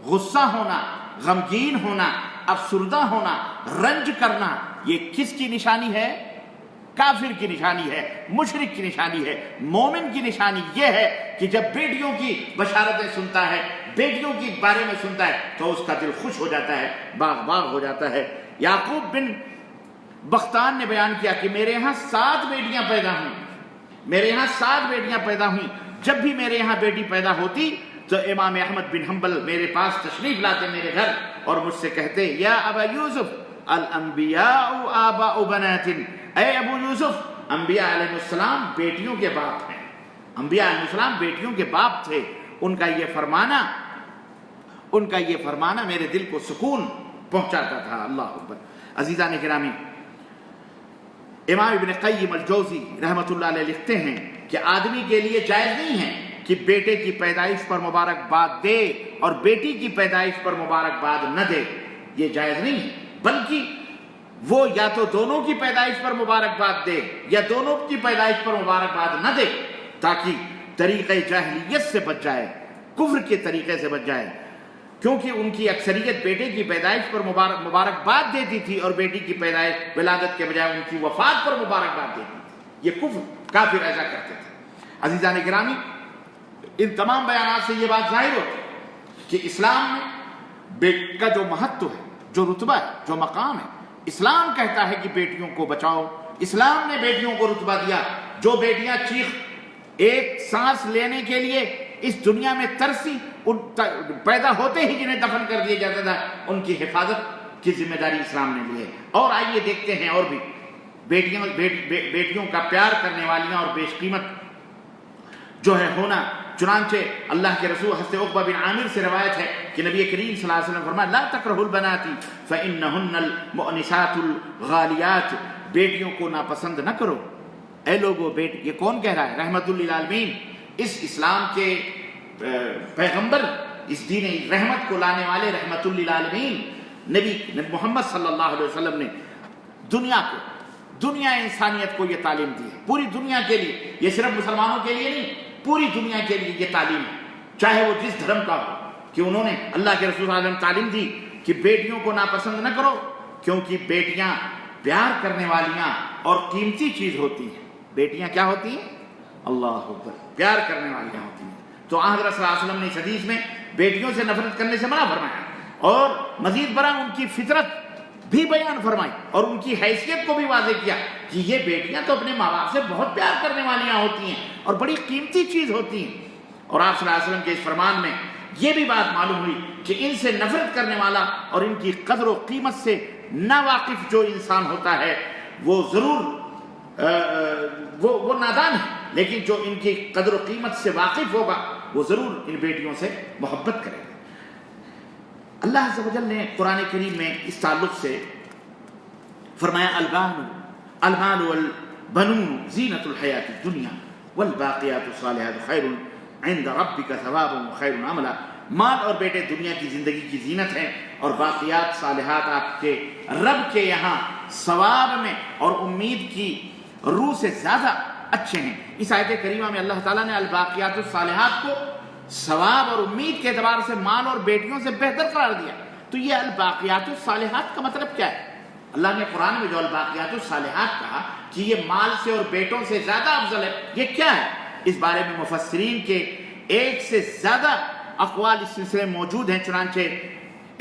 غصہ ہونا، غمگین ہونا، افسردہ ہونا، رنج کرنا، یہ کس کی نشانی ہے؟ کافر کی نشانی ہے، مشرک کی نشانی ہے۔ مومن کی نشانی یہ ہے کہ جب بیٹیوں کی بشارتیں سنتا ہے، بیٹیوں کے بارے میں سنتا ہے تو اس کا دل خوش ہو جاتا ہے، باغ باغ ہو جاتا ہے۔ یعقوب بن بختان نے بیان کیا کہ میرے یہاں 7 بیٹیاں پیدا ہوئیں، میرے یہاں 7 بیٹیاں پیدا ہوئیں، جب بھی میرے یہاں بیٹی پیدا ہوتی تو امام احمد بن حنبل میرے پاس تشریف لاتے میرے گھر اور مجھ سے کہتے یا ابا یوسف الانبیاء آباء بنات، اے ابو یوسف انبیاء علیہ السلام بیٹیوں کے باپ ہیں، انبیاء علیہ السلام بیٹیوں کے باپ تھے۔ ان کا یہ فرمانا میرے دل کو سکون پہنچاتا تھا۔ اللہ اکبر۔ عزیزان گرامی، امام ابن قیم الجوزی رحمۃ اللہ علیہ لکھتے ہیں کہ آدمی کے لیے جائز نہیں ہے کہ بیٹے کی پیدائش پر مبارکباد دے اور بیٹی کی پیدائش پر مبارکباد نہ دے، یہ جائز نہیں ہے، بلکہ وہ یا تو دونوں کی پیدائش پر مبارکباد دے یا دونوں کی پیدائش پر مبارکباد نہ دے، تاکہ طریقہ جاہلیت سے بچ جائے، کفر کے طریقے سے بچ جائے، کیونکہ ان کی اکثریت بیٹے کی پیدائش پر مبارکباد دیتی تھی اور بیٹی کی پیدائش ولادت کے بجائے ان کی وفات پر مبارکباد دیتی تھی۔ یہ کافر ایسا کرتے تھے۔ عزیزان گرامی، ان تمام بیانات سے یہ بات ظاہر ہوتی ہے کہ اسلام میں بیٹی کا جو مہتو ہے، جو رتبہ ہے، جو مقام ہے، اسلام کہتا ہے کہ بیٹیوں کو بچاؤ. اسلام نے بیٹیوں کو رتبہ دیا. جو بیٹیاں ایک سانس لینے کے لیے اس دنیا میں ترسی، پیدا ہوتے ہی جنہیں دفن کر دیا جاتا تھا، ان کی حفاظت کی ذمہ داری اسلام نے لی ہے. اور آئیے دیکھتے ہیں اور بھی بیٹیوں کا پیار کرنے والیاں اور بیش قیمت جو ہے ہونا. چنانچہ اللہ کے رسول حضرت عقبہ بن عامر سے روایت ہے کہ نبی کریم صلی اللہ علیہ وسلم فرمایا لا تکرہوا البنات فإنہن المؤنسات الغالیات، بیٹیوں کو ناپسند نہ کرو. اے لوگو، یہ کون کہہ رہا ہے؟ رحمت للعالمین، اس اسلام کے پیغمبر، اس دین رحمت کو لانے والے رحمت للعالمین نبی محمد صلی اللہ علیہ وسلم نے دنیا انسانیت کو یہ تعلیم دی ہے، پوری دنیا کے لیے. یہ صرف مسلمانوں کے لیے نہیں، پوری دنیا کے لیے یہ تعلیم ہے، چاہے وہ جس دھرم کا ہو. کہ انہوں نے اللہ کے رسول صلی اللہ علیہ وسلم تعلیم دی کہ بیٹیوں کو ناپسند نہ کرو، کیونکہ بیٹیاں پیار کرنے والیاں اور قیمتی چیز ہوتی ہیں. بیٹیاں کیا ہوتی ہیں؟ اللہ اکبر، پیار کرنے والیاں ہوتی ہیں. تو حضرت صلی اللہ علیہ وسلم نے اس حدیث میں بیٹیوں سے نفرت کرنے سے منع فرمایا، اور مزید برآں ان کی فطرت بھی بیان فرمائی اور ان کی حیثیت کو بھی واضح کیا کہ یہ بیٹیاں تو اپنے ماں باپ سے بہت پیار کرنے والیاں ہوتی ہیں اور بڑی قیمتی چیز ہوتی ہیں. اور آپ صلی اللہ علیہ وسلم کے اس فرمان میں یہ بھی بات معلوم ہوئی کہ ان سے نفرت کرنے والا اور ان کی قدر و قیمت سے ناواقف جو انسان ہوتا ہے وہ ضرور وہ نادان ہے، لیکن جو ان کی قدر و قیمت سے واقف ہوگا وہ ضرور ان بیٹیوں سے محبت کرے گا. اللہ عز و جل نے قرآن کریم میں اس تعلق سے فرمایا المال والبنون زینت الحیات الدنیا والباقیات الصالحات خیر عند ربک ثوابا وخیر عملا. مال اور بیٹے دنیا کی زندگی کی زینت ہیں، اور باقیات صالحات آپ کے رب کے یہاں ثواب میں اور امید کی روح سے زیادہ اچھے ہیں. اس آیت کریمہ میں اللہ تعالیٰ نے الباقیات الصالحات کو ثواب اور امید کے اعتبار سے مال اور بیٹیوں سے بہتر قرار دیا. تو یہ الباقیات الصالحات کا مطلب کیا ہے؟ اللہ نے قرآن میں جو الباقیات الصالحات کہا کہ یہ مال سے اور بیٹوں سے زیادہ افضل ہے، یہ کیا ہے؟ اس بارے میں مفسرین کے ایک سے زیادہ اقوال اس سلسلے میں موجود ہیں. چنانچہ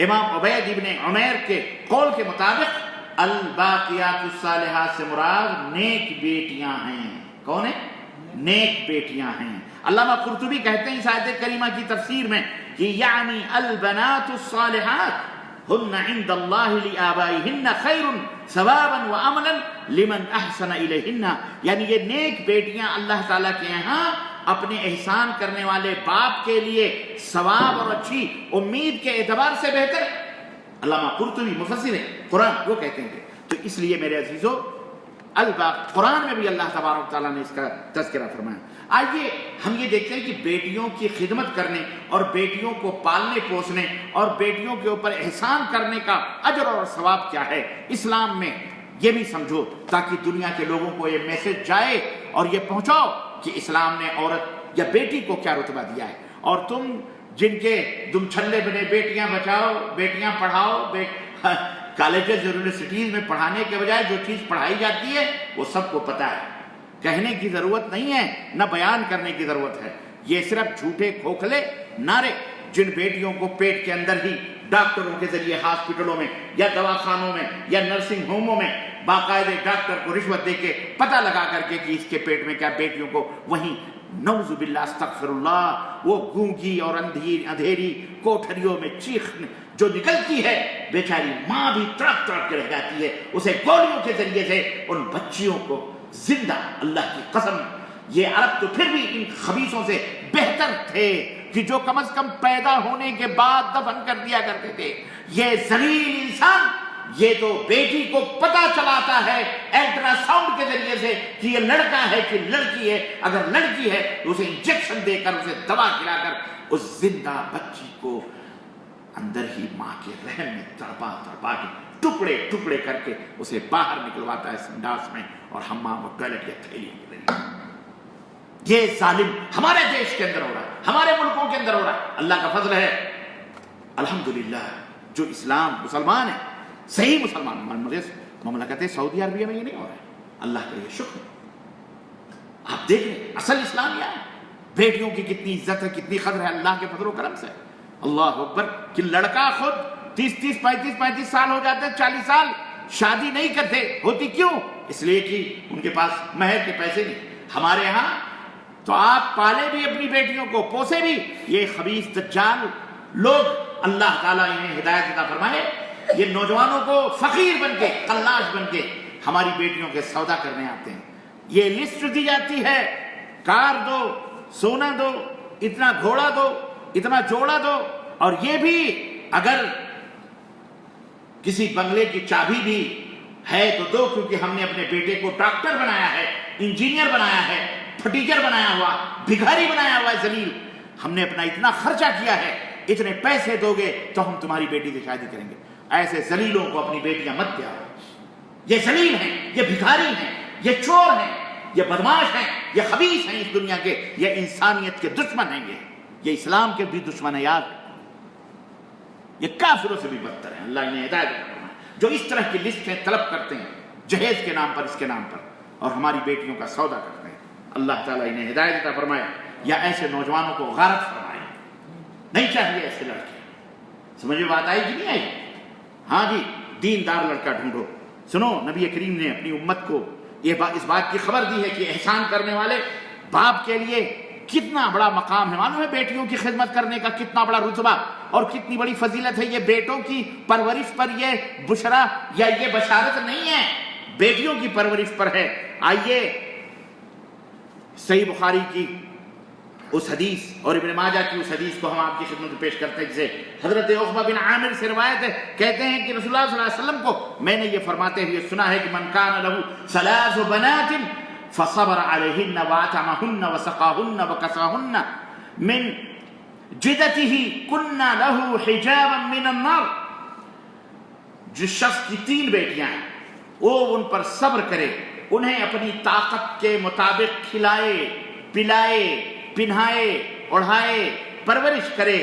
امام عبید ابن عمیر کے قول کے مطابق الباقیات الصالحات سے مراد نیک بیٹیاں ہیں. کون ہیں؟ نیک بیٹیاں ہیں. علامہ قرطبی کہتے ہیں اس آیت کریمہ کی تفسیر میں کہ یعنی البنات الصالحات ہن عند اللہ لآبائہن خیر ثوابا وعملا لمن احسن الیہن، یعنی یہ نیک بیٹیاں اللہ تعالیٰ کے یہاں اپنے احسان کرنے والے باپ کے لیے ثواب اور اچھی امید کے اعتبار سے بہتر. علامہ قرطبی مفسر قرآن وہ کہتے ہیں. تو اس لیے میرے عزیزو قرآن میں بھی اللہ تبارک تعالیٰ نے اس کا تذکرہ فرمایا. آئیے ہم یہ دیکھتے ہیں کہ بیٹیوں کی خدمت کرنے اور بیٹیوں کو پالنے پوسنے اور بیٹیوں کے اوپر احسان کرنے کا اجر اور ثواب کیا ہے اسلام میں. یہ بھی سمجھو تاکہ دنیا کے لوگوں کو یہ میسج جائے اور یہ پہنچاؤ کہ اسلام نے عورت یا بیٹی کو کیا رتبہ دیا ہے. اور جن کے تم چھلے بنے بیٹیاں بچاؤ، بیٹیاں پڑھاؤ، کالجز یونیورسٹیز میں پڑھانے کے بجائے جو چیز پڑھائی جاتی ہے وہ سب کو پتہ ہے. کہنے کی ضرورت نہیں ہے، نہ بیان کرنے کی ضرورت ہے. یہ صرف جھوٹے کھوکھلے نعرے جن بیٹیوں کو پیٹ کے اندر ہی ڈاکٹروں کے ذریعے ہاسپٹلوں میں یا دواخانوں میں یا نرسنگ ہوموں میں باقاعدہ ڈاکٹر کو رشوت دے کے پتہ لگا کر کے کہ اس کے پیٹ میں کیا، بیٹیوں کو وہیں نعوذ باللہ استغفر اللہ وہ گونگی اور اندھیری کوٹھریوں میں چیخ جو نکلتی ہے، بیچاری ماں بھی تڑپ تڑپ کے رہ جاتی ہے. اسے گولیوں کے ذریعے سے ان بچیوں کو زندہ، اللہ کی قسم یہ عرب تو پھر بھی ان خبیثوں سے بہتر تھے کہ جو کم از کم پیدا ہونے کے بعد دفن کر دیا کرتے تھے. یہ ذلیل انسان یہ تو بیٹی کو پتہ چلاتا ہے الٹرا ساؤنڈ کے ذریعے سے کہ یہ لڑکا ہے کہ لڑکی ہے. اگر لڑکی ہے تو اسے انجیکشن دے کر، اسے دوا کھلا کر اس زندہ بچی کو اندر ہی ماں کے رحم میں تڑپا تڑپا کے ٹکڑے ٹکڑے کر کے اسے باہر نکلواتا ہے سنڈاس میں اور حمام اور ٹوائلٹ یا تھیلی کے ذریعے. یہ ظالم ہمارے دیش کے اندر ہو رہا ہے، ہمارے ملکوں کے اندر ہو رہا ہے. اللہ کا فضل ہے الحمدللہ جو اسلام مسلمان ہے، صحیح مسلمان مملکت سعودی عربیہ میں یہ نہیں ہو رہا ہے. اللہ کا یہ شکر. آپ دیکھ لیں اصل اسلام یہ ہے. بیٹیوں کی کتنی عزت ہے، کتنی قدر ہے اللہ کے فضل و کرم سے۔ اللہ اکبر، کہ لڑکا خود 30 35 سال ہو جاتے، 40 سال شادی نہیں کرتے، ہوتی کیوں؟ اس لیے کہ ان کے پاس مہر کے پیسے نہیں۔ ہمارے ہاں تو آپ پالے بھی اپنی بیٹیوں کو، پوسے بھی، یہ خبیث دجال لوگ، اللہ تعالیٰ انہیں ہدایت عطا فرمائے، یہ نوجوانوں کو فقیر بن کے، قلاش بن کے ہماری بیٹیوں کے سودا کرنے آتے ہیں۔ یہ لسٹ دی جاتی ہے، کار دو، سونا دو، اتنا گھوڑا دو، اتنا جوڑا دو، اور یہ بھی اگر کسی بنگلے کی چابی بھی ہے تو دو، کیونکہ ہم نے اپنے بیٹے کو ڈاکٹر بنایا ہے، انجینئر بنایا ہے، فرٹیچر بنایا ہوا، بھکاری بنایا ہوا ہے، ذلیل۔ ہم نے اپنا اتنا خرچہ کیا ہے، اتنے پیسے دو گے تو ہم تمہاری بیٹی سے شادی کریں گے۔ ایسے ذلیلوں کو اپنی بیٹیاں مت دیا۔ یہ ذلیل ہیں، یہ بھکاری ہیں، یہ چور ہیں، یہ بدماش ہیں، یہ خبیث ہیں اس دنیا کے، یہ انسانیت کے دشمن ہیں، یہ اسلام کے بھی دشمن ہیں یار، یہ کافروں سے بھی بدتر ہیں۔ اللہ انہیں ہدایت کرنا، جو اس طرح کی لسٹیں طلب کرتے ہیں جہیز کے نام پر، اس کے نام پر، اور ہماری بیٹیوں کا سودا کرتے ہیں۔ اللہ تعالیٰ انہیں ہدایت عطا فرمائے، یا ایسے نوجوانوں کو غارت فرمائے۔ نہیں چاہیے ایسے لڑکے۔ سمجھ میں بات آئی کہ نہیں آئی؟ ہاں جی، دیندار لڑکا ڈھونڈو۔ سنو، نبی کریم نے اپنی امت کو اس بات کی خبر دی ہے کہ احسان کرنے والے باپ کے لیے کتنا بڑا مقام ہے۔ معلوم ہے بیٹیوں کی خدمت کرنے کا کتنا بڑا رتبہ اور کتنی بڑی فضیلت ہے۔ یہ بیٹوں کی پرورش پر یہ بشرا یا یہ بشارت نہیں ہے، بیٹیوں کی پرورش پر ہے۔ آئیے صحیح بخاری کی اس حدیث اور ابن ماجہ کی اس حدیث کو ہم آپ کی خدمت میں پیش کرتے ہیں، جسے حضرت عقبہ بن عامر سے روایت ہے، کہتے ہیں کہ رسول اللہ صلی اللہ علیہ وسلم کو میں نے یہ فرماتے ہوئے سنا ہے کہ من کان لہ ثلاث بنات فصبر علیہن واطعمہن وسقاہن وکساہن من جدتہ کن لہ حجابا من النار۔ جس شخص کی 3 بیٹیاں ہیں وہ ان پر صبر کرے، انہیں اپنی طاقت کے مطابق کھلائے، پلائے، پہنائے، اڑھائے، پرورش کرے،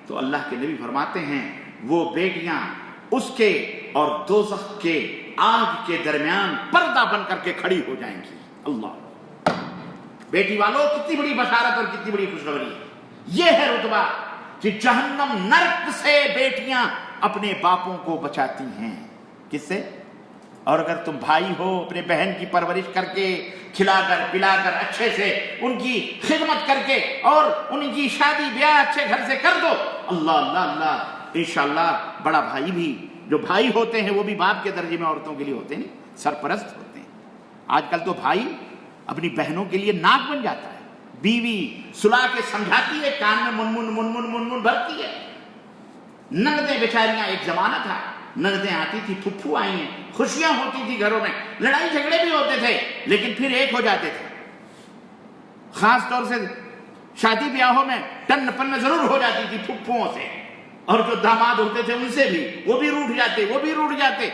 تو اللہ کے نبی فرماتے ہیں وہ بیٹیاں اس کے اور دوزخ کے آگ کے درمیان پردہ بن کر کے کھڑی ہو جائیں گی۔ اللہ، بیٹی والوں کتنی بڑی بشارت اور کتنی بڑی خوشخبری ہے۔ یہ ہے رتبہ کہ جہنم نرک سے بیٹیاں اپنے باپوں کو بچاتی ہیں۔ کس سے؟ اور اگر تم بھائی ہو، اپنے بہن کی پرورش کر کے، کھلا کر پلا کر، اچھے سے ان کی خدمت کر کے اور ان کی شادی بیاہ اچھے گھر سے کر دو، اللہ اللہ اللہ، انشاءاللہ بڑا بھائی بھی، جو بھائی ہوتے ہیں وہ بھی باپ کے درجے میں عورتوں کے لیے ہوتے ہیں، سرپرست ہوتے ہیں۔ آج کل تو بھائی اپنی بہنوں کے لیے ناک بن جاتا ہے، بیوی سلا کے سمجھاتی ہے، کان میں منمن منمن منمن بھرتی ہے۔ نندیں بیچاریاں، ایک زمانہ تھا نندیں آتی تھی، پھپھو آئی ہیں، خوشیاں ہوتی تھی گھروں میں، لڑائی جھگڑے بھی ہوتے تھے لیکن پھر ایک ہو جاتے تھے۔ خاص طور سے شادی بیاہوں میں ٹن پن ضرور ہو جاتی تھی پھپھوؤں سے، اور جو داماد ہوتے تھے ان سے بھی، وہ بھی روٹھ جاتے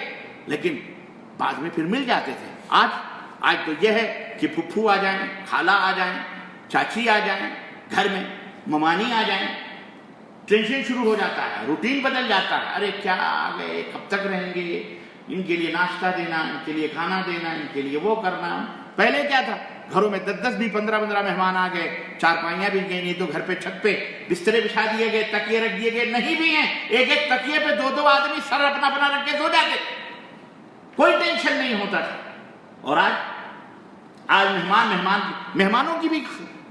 لیکن بعد میں پھر مل جاتے تھے۔ آج تو یہ ہے کہ پھپھو آ جائیں، خالہ آ جائیں، چاچی آ جائیں گھر میں، ممانی آ جائیں، ٹینشن شروع ہو جاتا ہے، روٹین بدل جاتا ہے۔ ارے کیا آ گئے، کب تک رہیں گے، ان کے لیے ناشتہ دینا، ان کے لیے کھانا دینا، ان کے لیے وہ کرنا۔ پہلے کیا تھا، گھروں میں 10 بھی 15 مہمان آ گئے، چارپائیاں بھی گئی، نہیں تو گھر پہ چھت پہ بسترے بچھا دیے گئے، تکیے رکھ دیے گئے، نہیں بھی ہیں ایک تکیے پہ 2 آدمی سر اپنا رکھ کے سو جاتے، کوئی ٹینشن نہیں ہوتا تھا۔ اور آج مہمانوں کی بھی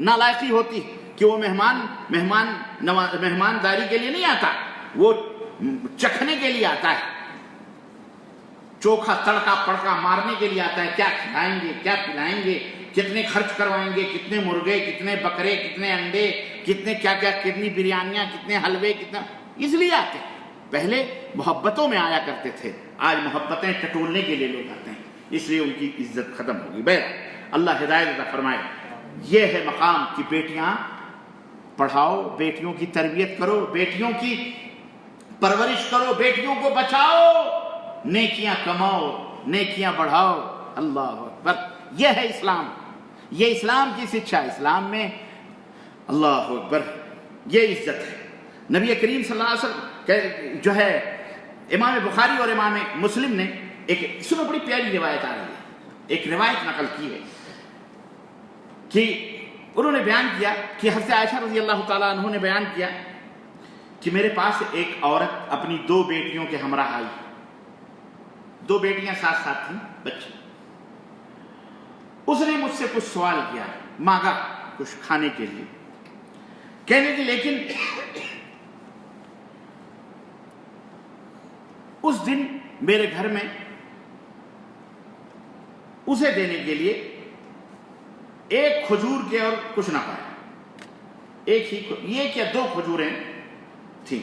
نالائقی ہوتی ہے کہ وہ مہمانداری کے لیے نہیں آتا، وہ چکھنے کے لیے آتا ہے، چوکھا تڑکا پڑکا مارنے کے لیے آتا ہے، کیا کھلائیں گے، کیا پلائیں گے، کتنے خرچ کروائیں گے، کتنے مرغے، کتنے بکرے، کتنے انڈے، کتنے کیا کتنی بریانیاں، کتنے حلوے، کتنا، اس لیے آتے ہیں۔ پہلے محبتوں میں آیا کرتے تھے، آج محبتیں ٹٹولنے کے لیے لوگ آتے ہیں، اس لیے ان کی عزت ختم ہوگی۔ بہرحال اللہ ہدایت عطا فرمائے۔ یہ ہے مقام کہ بیٹیاں پڑھاؤ، بیٹیوں کی تربیت کرو، بیٹیوں کی پرورش کرو، بیٹیوں کو بچاؤ، نیکیاں کماؤ، نیکیاں بڑھاؤ۔ اللہ اکبر، یہ ہے اسلام، یہ اسلام کی شکشا۔ اسلام میں اللہ اکبر یہ عزت ہے۔ نبی کریم صلی اللہ علیہ وسلم جو ہے، امام بخاری اور امام مسلم نے اس میں بڑی پیاری روایت آ رہی ہے، ایک روایت نقل کی ہے کہ انہوں نے بیان کیا کہ حضرت عائشہ رضی اللہ تعالیٰ عنہ نے بیان کیا کہ میرے پاس ایک عورت اپنی 2 بیٹیوں کے ہمراہ آئی. 2 بیٹیاں ساتھ ساتھ تھیں بچے. اس نے مجھ سے کچھ سوال کیا، مانگا کچھ کھانے کے لیے. کہنے کی لیکن اس دن میرے گھر میں اسے دینے کے لیے ایک کھجور کے اور کچھ نہ پایا. ایک ہی ایک یا 2 کھجوریں تھیں.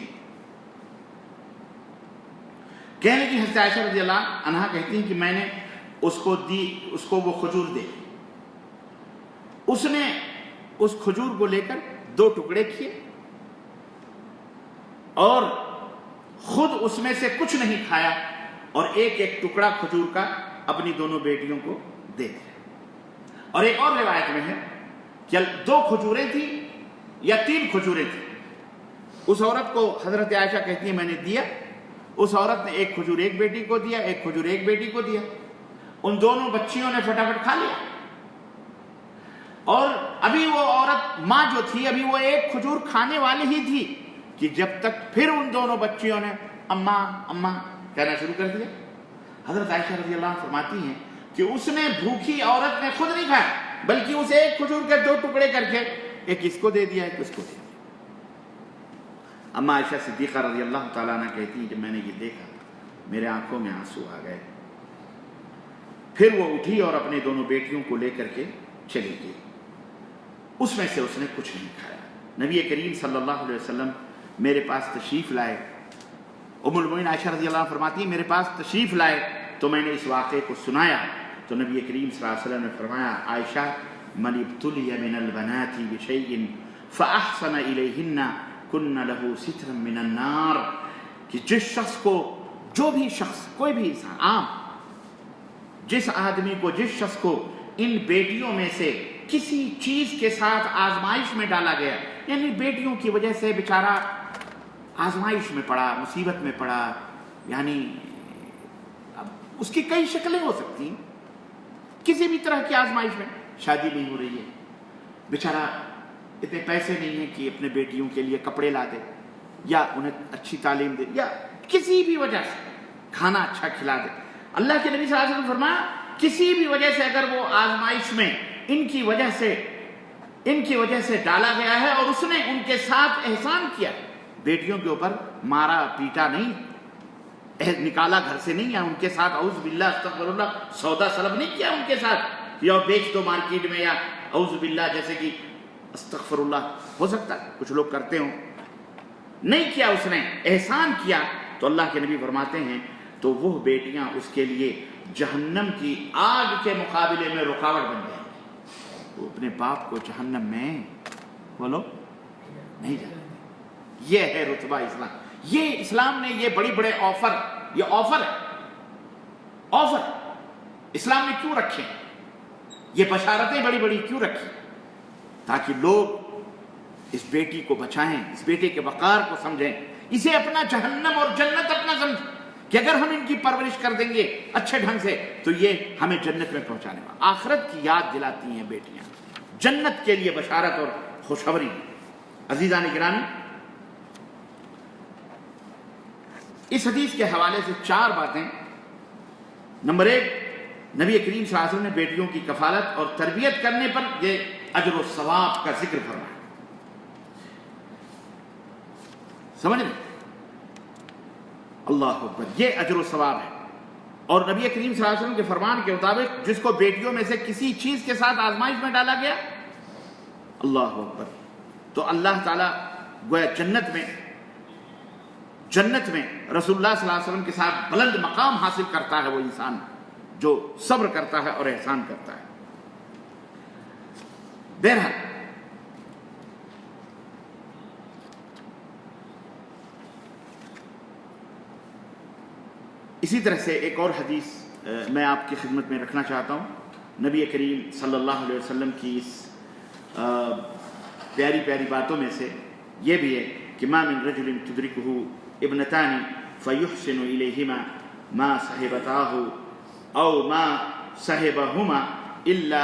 کہنے کی حضرت عائشہ رضی اللہ عنہا کہتی ہیں کہ میں نے اس کو وہ کھجور دے. اس نے اس کھجور کو لے کر 2 ٹکڑے کیے اور خود اس میں سے کچھ نہیں کھایا اور ایک ایک ٹکڑا کھجور کا اپنی دونوں بیٹیوں کو دے دیا. اور ایک اور روایت میں ہے کہ 2 کھجوریں تھیں یا 3 کھجوریں تھیں. اس عورت کو حضرت عائشہ کہتی ہے میں نے دیا. اس عورت نے ایک کھجور ایک بیٹی کو دیا، ایک کھجور ایک بیٹی کو دیا. ان دونوں بچیوں نے فٹافٹ کھا لیا. اور ابھی وہ عورت ماں جو تھی ابھی وہ ایک کھجور کھانے والی ہی تھی کہ جب تک پھر ان دونوں بچیوں نے اماں اماں کہنا شروع کر دیا. حضرت عائشہ رضی اللہ عنہ فرماتی ہیں کہ اس نے بھوکی عورت نے خود نہیں کھایا بلکہ اس ایک کھجور کے 2 ٹکڑے کر کے ایک اس کو دے دیا ایک اس کو دے دیا. اما عائشہ صدیقہ رضی اللہ تعالیٰ عنہ کہتی ہیں جب میں نے یہ دیکھا میرے آنکھوں میں آنسو آ گئے. پھر وہ اٹھی اور اپنے دونوں بیٹیوں کو لے کر کے چلی گئی. اس میں سے اس نے کچھ نہیں کھایا. نبی کریم صلی اللہ علیہ وسلم میرے پاس تشریف لائے. ام المؤمنین عائشہ رضی اللہ عنہ فرماتی ہیں میرے پاس تشریف لائے تو میں نے اس واقعے کو سنایا تو نبی کریم صلی اللہ علیہ وسلم نے فرمایا عائشہ من ابتلی من البنات بشیء فاحسن الیہن کن لہ سترا من النار. کہ جس شخص کو جو بھی شخص کوئی بھی انسان عام جس آدمی کو جس شخص کو ان بیٹیوں میں سے کسی چیز کے ساتھ آزمائش میں ڈالا گیا یعنی بیٹیوں کی وجہ سے بیچارہ آزمائش میں پڑا مصیبت میں پڑا یعنی اب اس کی کئی شکلیں ہو سکتی ہیں. کسی بھی طرح کی آزمائش میں شادی نہیں ہو رہی ہے بیچارہ اتنے پیسے نہیں ہیں کہ اپنے بیٹیوں کے لیے کپڑے لا دے یا انہیں اچھی تعلیم دے یا کسی بھی وجہ سے کھانا اچھا کھلا دے. اللہ کے نبی صلی اللہ علیہ وسلم فرمایا کسی بھی وجہ سے اگر وہ آزمائش میں ان کی وجہ سے ڈالا گیا ہے اور اس نے ان کے ساتھ احسان کیا بیٹیوں کے اوپر مارا پیٹا نہیں نکالا گھر سے نہیں یا ان کے ساتھ اعوذ باللہ استغفر اللہ سودا سلب نہیں کیا ان کے ساتھ یا بیچ دو مارکیٹ میں یا اعوذ باللہ جیسے کہ استغفر اللہ ہو سکتا ہے کچھ لوگ کرتے ہوں نہیں کیا اس نے احسان کیا تو اللہ کے نبی فرماتے ہیں تو وہ بیٹیاں اس کے لیے جہنم کی آگ کے مقابلے میں رکاوٹ بن جائیں گی. وہ اپنے باپ کو جہنم میں بولو نہیں جانے. یہ ہے رتبہ اسلام. یہ اسلام نے یہ بڑے بڑے آفر اسلام نے کیوں رکھے یہ بشارتیں بڑی بڑی کیوں رکھی تاکہ لوگ اس بیٹی کو بچائیں اس بیٹے کے وقار کو سمجھیں اسے اپنا جہنم اور جنت اپنا سمجھیں کہ اگر ہم ان کی پرورش کر دیں گے اچھے ڈھنگ سے تو یہ ہمیں جنت میں پہنچانے والا. آخرت کی یاد دلاتی ہیں بیٹیاں جنت کے لیے بشارت اور خوشخبری. عزیزان گرامی اس حدیث کے حوالے سے 4 باتیں. نمبر 1 نبی کریم صلی اللہ علیہ وسلم نے بیٹیوں کی کفالت اور تربیت کرنے پر یہ اجر و ثواب کا ذکر فرمایا. سمجھ لیں اللہ اکبر یہ اجر و ثواب ہے. اور نبی کریم صلی اللہ علیہ وسلم کے فرمان کے مطابق جس کو بیٹیوں میں سے کسی چیز کے ساتھ آزمائش میں ڈالا گیا اللہ اکبر تو اللہ تعالیٰ گویا جنت میں رسول اللہ صلی اللہ علیہ وسلم کے ساتھ بلند مقام حاصل کرتا ہے وہ انسان جو صبر کرتا ہے اور احسان کرتا ہے. بہرحال اسی طرح سے ایک اور حدیث میں آپ کی خدمت میں رکھنا چاہتا ہوں. نبی کریم صلی اللہ علیہ وسلم کی اس پیاری پیاری باتوں میں سے یہ بھی ہے کہ ما من رجل تدرکہ ابنتان فیحسن الیہما ما صحبتاہ او ما صحبہما الا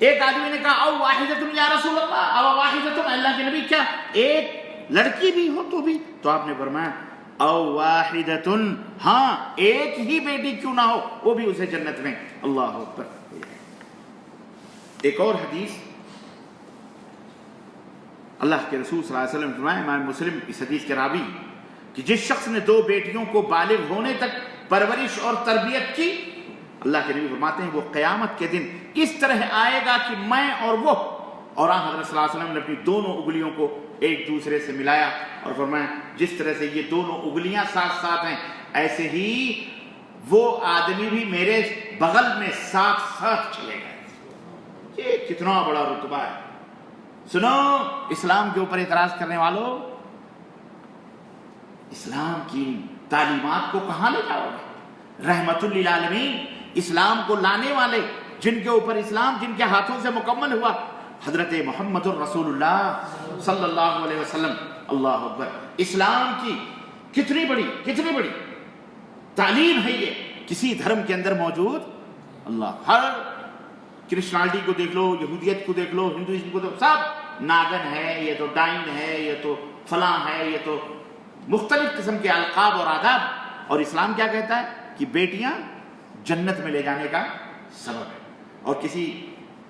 ایک آدمی نے کہا او واحدۃ یا رسول اللہ، او واحدۃ، اللہ کے نبی کیا ایک لڑکی بھی ہو تو بھی؟ تو آپ نے فرمایا او واحدۃ، ہاں ایک ہی بیٹی کیوں نہ ہو وہ بھی اسے جنت میں اللہ اکبر ہو جائے۔ ایک اور حدیث اللہ کے رسول صلی اللہ علیہ وسلم فرمایا، امام مسلم اس حدیث کے راوی، کہ جس شخص نے 2 بیٹیوں کو بالغ ہونے تک پرورش اور تربیت کی، اللہ کے نبی فرماتے ہیں وہ قیامت کے دن اس طرح آئے گا کہ میں اور وہ، اور حضرت صلی اللہ علیہ وسلم نے اپنی دونوں انگلیوں کو ایک دوسرے سے ملایا اور فرمایا جس طرح سے یہ دونوں انگلیاں ساتھ ساتھ ہیں ایسے ہی وہ آدمی بھی میرے بغل میں ساتھ ساتھ چلے گا۔ یہ کتنا بڑا رتبہ ہے۔ سنو اسلام کے اوپر اعتراض کرنے والوں، اسلام کی تعلیمات کو کہاں لے جاؤ گے؟ رحمت للعالمین اسلام کو لانے والے، جن کے اوپر اسلام جن کے ہاتھوں سے مکمل ہوا، حضرت محمد الرسول اللہ صلی اللہ علیہ وسلم، اللہ اکبر۔ اسلام کی کتنی بڑی تعلیم ہے، یہ کسی دھرم کے اندر موجود اللہ۔ ہر کرسچنالٹی کو دیکھ لو، یہودیت کو دیکھ لو، ہندوازم کو دیکھ لو، سب ناگن ہے، یہ تو ڈائن ہے، یہ تو فلاں ہے، یہ تو مختلف قسم کے القاب اور آداب۔ اور اسلام کیا کہتا ہے کہ بیٹیاں جنت میں لے جانے کا سبب ہے۔ اور کسی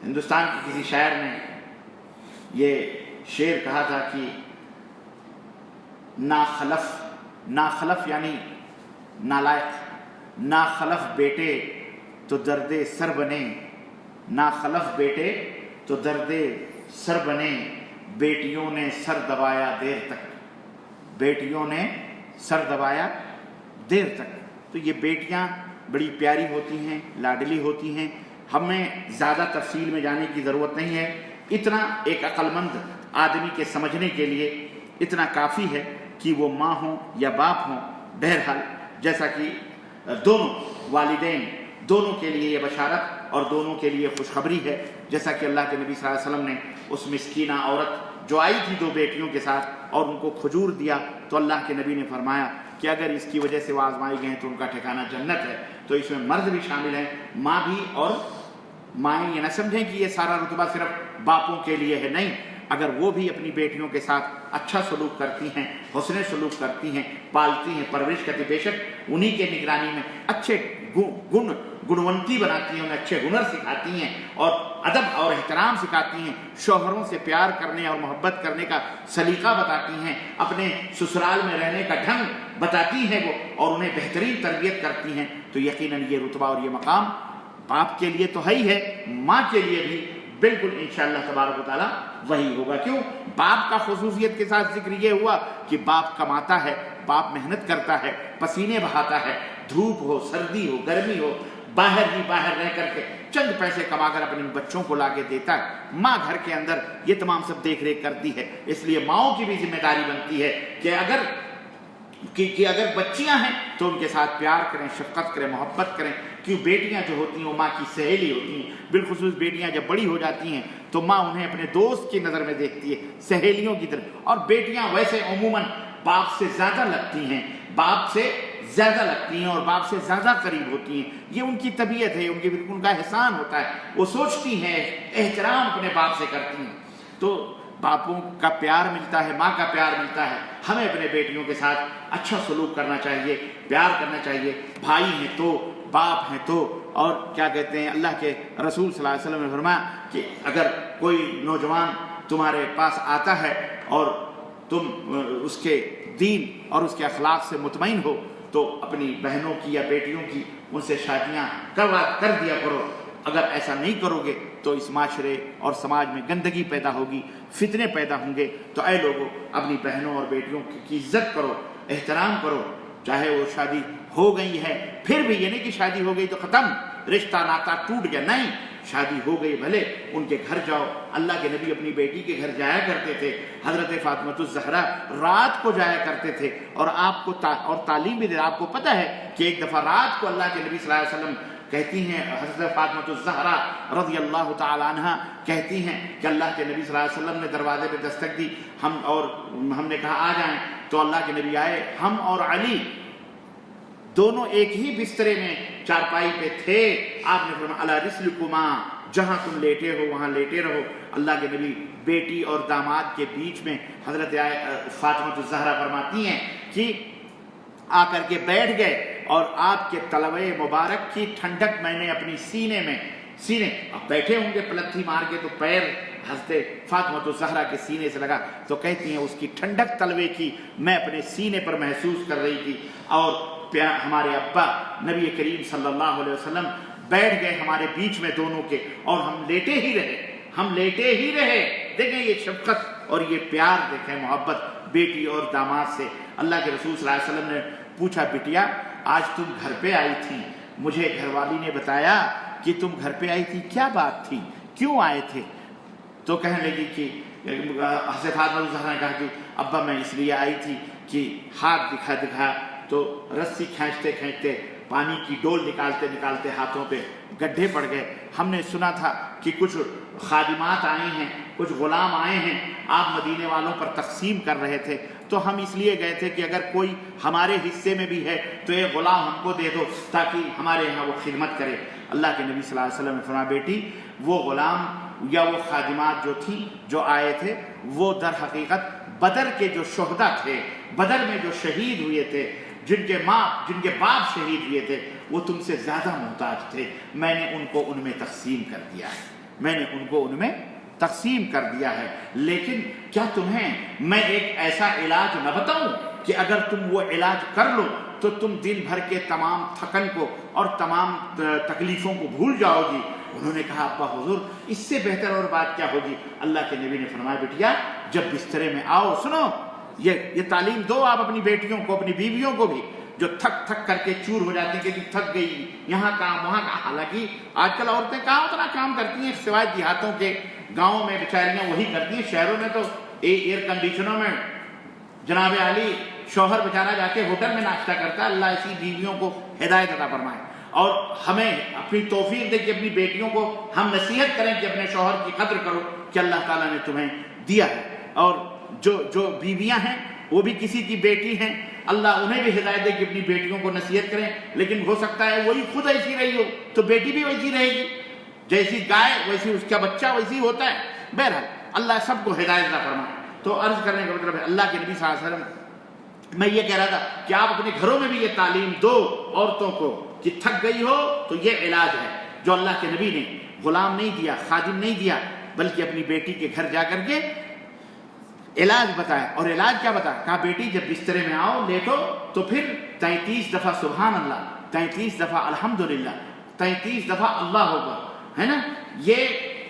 ہندوستان کے کسی شاعر نے یہ شعر کہا تھا کہ ناخلف یعنی نالائق، ناخلف بیٹے تو درد سر بنے، ناخلف بیٹے تو درد سر بنے، بیٹیوں نے سر دبایا دیر تک، بیٹیوں نے سر دبایا دیر تک۔ تو یہ بیٹیاں بڑی پیاری ہوتی ہیں، لاڈلی ہوتی ہیں، ہمیں زیادہ تفصیل میں جانے کی ضرورت نہیں ہے۔ اتنا ایک عقل مند آدمی کے سمجھنے کے لیے اتنا کافی ہے کہ وہ ماں ہوں یا باپ ہوں، بہرحال جیسا کہ دونوں والدین، دونوں کے لیے یہ بشارت اور دونوں کے لیے خوشخبری ہے، جیسا کہ اللہ کے نبی صلی اللہ علیہ وسلم نے اس مسکینہ عورت جو آئی تھی 2 بیٹیوں کے ساتھ اور ان کو کھجور دیا، تو اللہ کے نبی نے فرمایا کہ اگر اس کی وجہ سے وہ آزمائی گئے تو ان کا ٹھکانہ جنت ہے۔ تو اس میں مرد بھی شامل ہیں، ماں بھی، اور مائیں یہ نہ سمجھیں کہ یہ سارا رتبہ صرف باپوں کے لیے ہے، نہیں، اگر وہ بھی اپنی بیٹیوں کے ساتھ اچھا سلوک کرتی ہیں، حسن سلوک کرتی ہیں، پالتی ہیں، پرورش کرتی، بے شک انہی کے نگرانی میں اچھے گنونتی بناتی ہیں، انہیں اچھے ہنر سکھاتی ہیں اور ادب اور احترام سکھاتی ہیں، شوہروں سے پیار کرنے اور محبت کرنے کا سلیقہ بتاتی ہیں، اپنے سسرال میں رہنے کا ڈھنگ بتاتی ہیں وہ، اور انہیں بہترین تربیت کرتی ہیں، تو یقیناً یہ رتبہ اور یہ مقام باپ کے لیے تو ہے ہی ہے، ماں کے لیے بھی بالکل انشاءاللہ تبارک و تعالیٰ وہی ہوگا۔ کیوں؟ باپ کا خصوصیت کے ساتھ ذکر یہ ہوا کہ باپ کماتا ہے، باپ محنت کرتا ہے، پسینے بہاتا ہے، دھوپ ہو، سردی ہو، گرمی ہو، باہر رہ کر کے چند پیسے کما کر اپنے بچوں کو لا کے دیتا ہے۔ ماں گھر کے اندر یہ تمام سب دیکھ ریکھ کرتی ہے، اس لیے ماؤں کی بھی ذمہ داری بنتی ہے کہ اگر بچیاں ہیں تو ان کے ساتھ پیار کریں، شفقت کریں، محبت کریں، کیوں بیٹیاں جو ہوتی ہیں وہ ماں کی سہیلی ہوتی ہیں، بالخصوص بیٹیاں جب بڑی ہو جاتی ہیں تو ماں انہیں اپنے دوست کی نظر میں دیکھتی ہے، سہیلیوں کی طرح، اور بیٹیاں ویسے عموماً باپ سے زیادہ لگتی ہیں، باپ سے زیادہ لگتی ہیں اور باپ سے زیادہ قریب ہوتی ہیں، یہ ان کی طبیعت ہے، ان کا احسان ہوتا ہے، وہ سوچتی ہیں، احترام اپنے باپ سے کرتی ہیں، تو باپوں کا پیار ملتا ہے، ماں کا پیار ملتا ہے۔ ہمیں اپنے بیٹیوں کے ساتھ اچھا سلوک کرنا چاہیے، پیار کرنا چاہیے، بھائی ہیں تو، باپ ہیں تو، اور کیا کہتے ہیں، اللہ کے رسول صلی اللہ علیہ وسلم نے فرمایا کہ اگر کوئی نوجوان تمہارے پاس آتا ہے اور تم اس کے دین اور اس کے اخلاق سے مطمئن ہو تو اپنی بہنوں کی یا بیٹیوں کی ان سے شادیاں کر دیا کرو۔ اگر ایسا نہیں کرو گے تو اس معاشرے اور سماج میں گندگی پیدا ہوگی، فتنے پیدا ہوں گے۔ تو اے لوگوں، اپنی بہنوں اور بیٹیوں کی عزت کرو، احترام کرو، چاہے وہ شادی ہو گئی ہے، پھر بھی یہ نہیں کہ شادی ہو گئی تو ختم، رشتہ ناتا ٹوٹ گیا، نہیں، شادی ہو گئی بھلے ان کے گھر جاؤ۔ اللہ کے نبی اپنی بیٹی کے گھر جایا کرتے تھے، حضرت فاطمہ الزہرا رات کو جایا کرتے تھے، اور آپ کو اور تعلیم بھی دے۔ آپ کو پتہ ہے کہ ایک دفعہ رات کو اللہ کے نبی صلی اللہ علیہ وسلم کہتی ہیں، حضرت فاطمہ الزہرا رضی اللہ تعالی عنہا کہتی ہیں کہ اللہ کے نبی صلی اللہ علیہ وسلم نے دروازے پہ دستک دی، ہم نے کہا آ جائیں، تو اللہ کے نبی آئے، ہم اور علی دونوں ایک ہی بسترے میں چارپائی پہ تھے۔ آپ نے فرمایا الا رسلکما جہاں تم لیٹے ہو وہاں لیٹے رہو۔ اللہ کے نبی بیٹی اور داماد کے بیچ میں حضرت فاطمہ الزہرا فرماتی ہیں کہ آ کر کے بیٹھ گئے اور آپ کے تلوے مبارک کی ٹھنڈک میں نے اپنی سینے اب بیٹھے ہوں گے پلتھی مار کے تو پیر حضرت فاطمہ الزہرا کے سینے سے لگا، تو کہتی ہیں اس کی ٹھنڈک تلوے کی میں اپنے سینے پر محسوس کر رہی تھی۔ اور ہمارے ابا نبی کریم صلی اللہ علیہ وسلم بیٹھ گئے ہمارے بیچ میں دونوں کے، اور ہم لیٹے ہی رہے۔ دیکھیں یہ شفقت اور یہ پیار، دیکھیں محبت بیٹی اور داماد سے۔ اللہ کے رسول صلی اللہ علیہ وسلم نے پوچھا بٹیا آج تم گھر پہ آئی تھی، مجھے گھر والی نے بتایا کہ تم گھر پہ آئی تھی، کیا بات تھی، کیوں آئے تھے؟ تو کہنے لگی کہ حضرت فاطمہ الزہرا نے کہا کہ ابا میں اس لیے آئی تھی کہ ہاتھ دکھا تو رسی کھینچتے کھینچتے پانی کی ڈول نکالتے ہاتھوں پہ گڈھے پڑ گئے۔ ہم نے سنا تھا کہ کچھ خادمات آئے ہیں، کچھ غلام آئے ہیں، آپ مدینے والوں پر تقسیم کر رہے تھے، تو ہم اس لیے گئے تھے کہ اگر کوئی ہمارے حصے میں بھی ہے تو ایک غلام ہم کو دے دو تاکہ ہمارے یہاں وہ خدمت کرے۔ اللہ کے نبی صلی اللہ علیہ وسلم نے فرمایا بیٹی وہ غلام یا وہ خادمات جو تھی جو آئے تھے وہ در حقیقت بدر کے جو شہداء تھے، بدر میں جو شہید ہوئے تھے، جن کے باپ شہید ہوئے تھے، وہ تم سے زیادہ محتاج تھے، میں نے ان کو ان میں تقسیم کر دیا ہے۔ لیکن کیا تمہیں میں ایک ایسا علاج نہ بتاؤں کہ اگر تم وہ علاج کر لو تو تم دن بھر کے تمام تھکن کو اور تمام تکلیفوں کو بھول جاؤ گی؟ انہوں نے کہا ابا حضور اس سے بہتر اور بات کیا ہوگی؟ اللہ کے نبی نے فرمایا بٹیا جب بسترے میں آؤ، سنو یہ تعلیم دو آپ اپنی بیٹیوں کو، اپنی بیویوں کو بھی، جو تھک کر کے چور ہو جاتی ہیں کہ تھک گئی، یہاں کام وہاں کام۔ حالانکہ آج کل عورتیں کہاں اتنا کام کرتی ہیں، سوائے دیہاتوں کے، گاؤں میں بیچاریاں وہی کرتی ہیں۔ شہروں میں تو ایئر کنڈیشنوں میں جناب عالی شوہر بیچارہ جا کے ہوٹل میں ناشتہ کرتا ہے۔ اللہ ایسی بیویوں کو ہدایت عطا فرمائے، اور ہمیں اپنی توفیق دے کہ اپنی بیٹیوں کو ہم نصیحت کریں کہ اپنے شوہر کی قدر کرو کہ اللہ تعالیٰ نے تمہیں دیا ہے۔ اور جو بیویاں ہیں وہ بھی کسی کی بیٹی ہیں، اللہ انہیں بھی ہدایت دے کہ اپنی بیٹیوں کو نصیحت کریں۔ لیکن ہو سکتا ہے وہی خود ایسی رہی ہو تو بیٹی بھی ویسی رہے گی، جیسی گائے ویسی اس کا بچہ ویسی ہوتا ہے۔ بہرحال اللہ سب کو ہدایت عطا فرمائے۔ تو عرض کرنے کا مطلب ہے اللہ کے نبی صلی اللہ علیہ وسلم، میں یہ کہہ رہا تھا کہ آپ اپنے گھروں میں بھی یہ تعلیم دو عورتوں کو کہ تھک گئی ہو تو یہ علاج ہے جو اللہ کے نبی نے غلام نہیں دیا، خادم نہیں دیا، بلکہ اپنی بیٹی کے گھر جا کر کے علاج بتایا۔ اور علاج کیا بتایا؟ کہا بیٹی جب بسترے میں آؤ لیٹو تو پھر 33 دفعہ سبحان اللہ، 33 دفعہ الحمدللہ، 33 دفعہ اللہ اکبر، ہے نا، یہ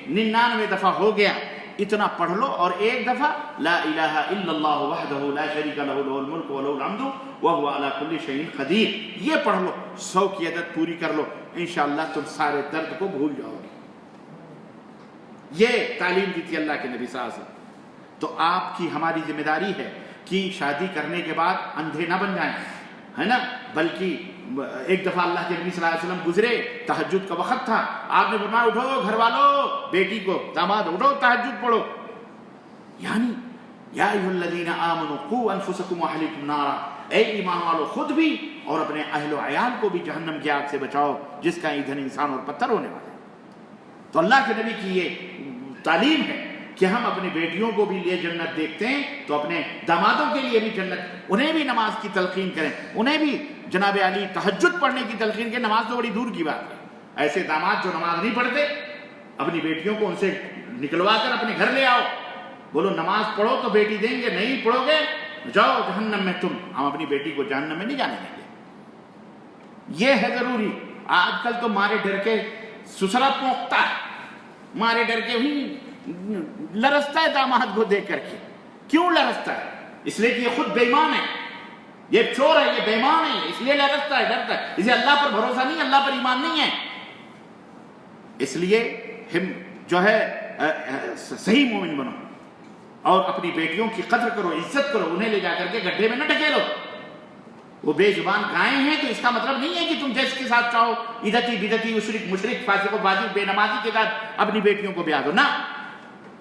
99 دفعہ ہو گیا، اتنا پڑھ لو۔ اور ایک دفعہ لا الہ الا اللہ وحدہ لا شریک لہ لہ الملک و لہ الحمد وہو علی کل شیء قدیر، یہ پڑھ لو، 100 کی عدد پوری کر لو، انشاءاللہ تم سارے درد کو بھول جاؤ گے۔ یہ تعلیم دی تھی اللہ کے نبی صلی اللہ علیہ وسلم۔ تو آپ کی ہماری ذمہ داری ہے کہ شادی کرنے کے بعد اندھے نہ بن جائیں، ہے نا، بلکہ ایک دفعہ اللہ کے نبی صلی اللہ علیہ وسلم گزرے، تہجد کا وقت تھا، آپ نے فرمایا اٹھو گھر والوں، بیٹی کو، داماد اٹھو تہجد پڑھو، یعنی یا ایھا الذین آمنوا قوا انفسکم واہلیکم نارا، اے ایمان والو خود بھی اور اپنے اہل و عیال کو بھی جہنم کی آگ سے بچاؤ جس کا ایندھن انسان اور پتھر ہونے والا ہے۔ تو اللہ کے نبی کی یہ تعلیم ہے کہ ہم اپنی بیٹیوں کو بھی لیے جنت دیکھتے ہیں تو اپنے دامادوں کے لیے بھی جنت، انہیں بھی نماز کی تلقین کریں، انہیں بھی جناب علی تہجد پڑھنے کی تلقین کریں۔ نماز تو بڑی دور کی بات ہے، ایسے داماد جو نماز نہیں پڑھتے اپنی بیٹیوں کو ان سے نکلوا کر اپنے گھر لے آؤ، بولو نماز پڑھو تو بیٹی دیں گے، نہیں پڑھو گے جاؤ جہنم میں تم، ہم اپنی بیٹی کو جہنم میں نہیں جانے دیں گے۔ یہ ہے ضروری۔ آج کل تو مارے ڈر کے سسرا پونکتا ہے، مارے ڈر کے لرزتا ہے داماد کو دیکھ کر کے۔ کیوں لرزتا ہے؟ اس لیے کہ یہ خود بے ایمان ہے، یہ چور ہے، یہ بے ایمان ہے، اس لیے لرزتا ہے، ڈرتا ہے، اسے اللہ پر بھروسہ نہیں، اللہ پر ایمان نہیں ہے۔ اس لیے ہم جو ہے صحیح مومن بنو اور اپنی بیٹیوں کی قدر کرو، عزت کرو، انہیں لے جا کر کے گڈھے میں نہ ڈھکیلو۔ وہ بے زبان گائے ہیں تو اس کا مطلب نہیں ہے کہ تم جس کے ساتھ چاہو بدعتی مشرک فاسق و فاجر بے نمازی کے ساتھ اپنی بیٹیوں کو بیاہ دو، نہ،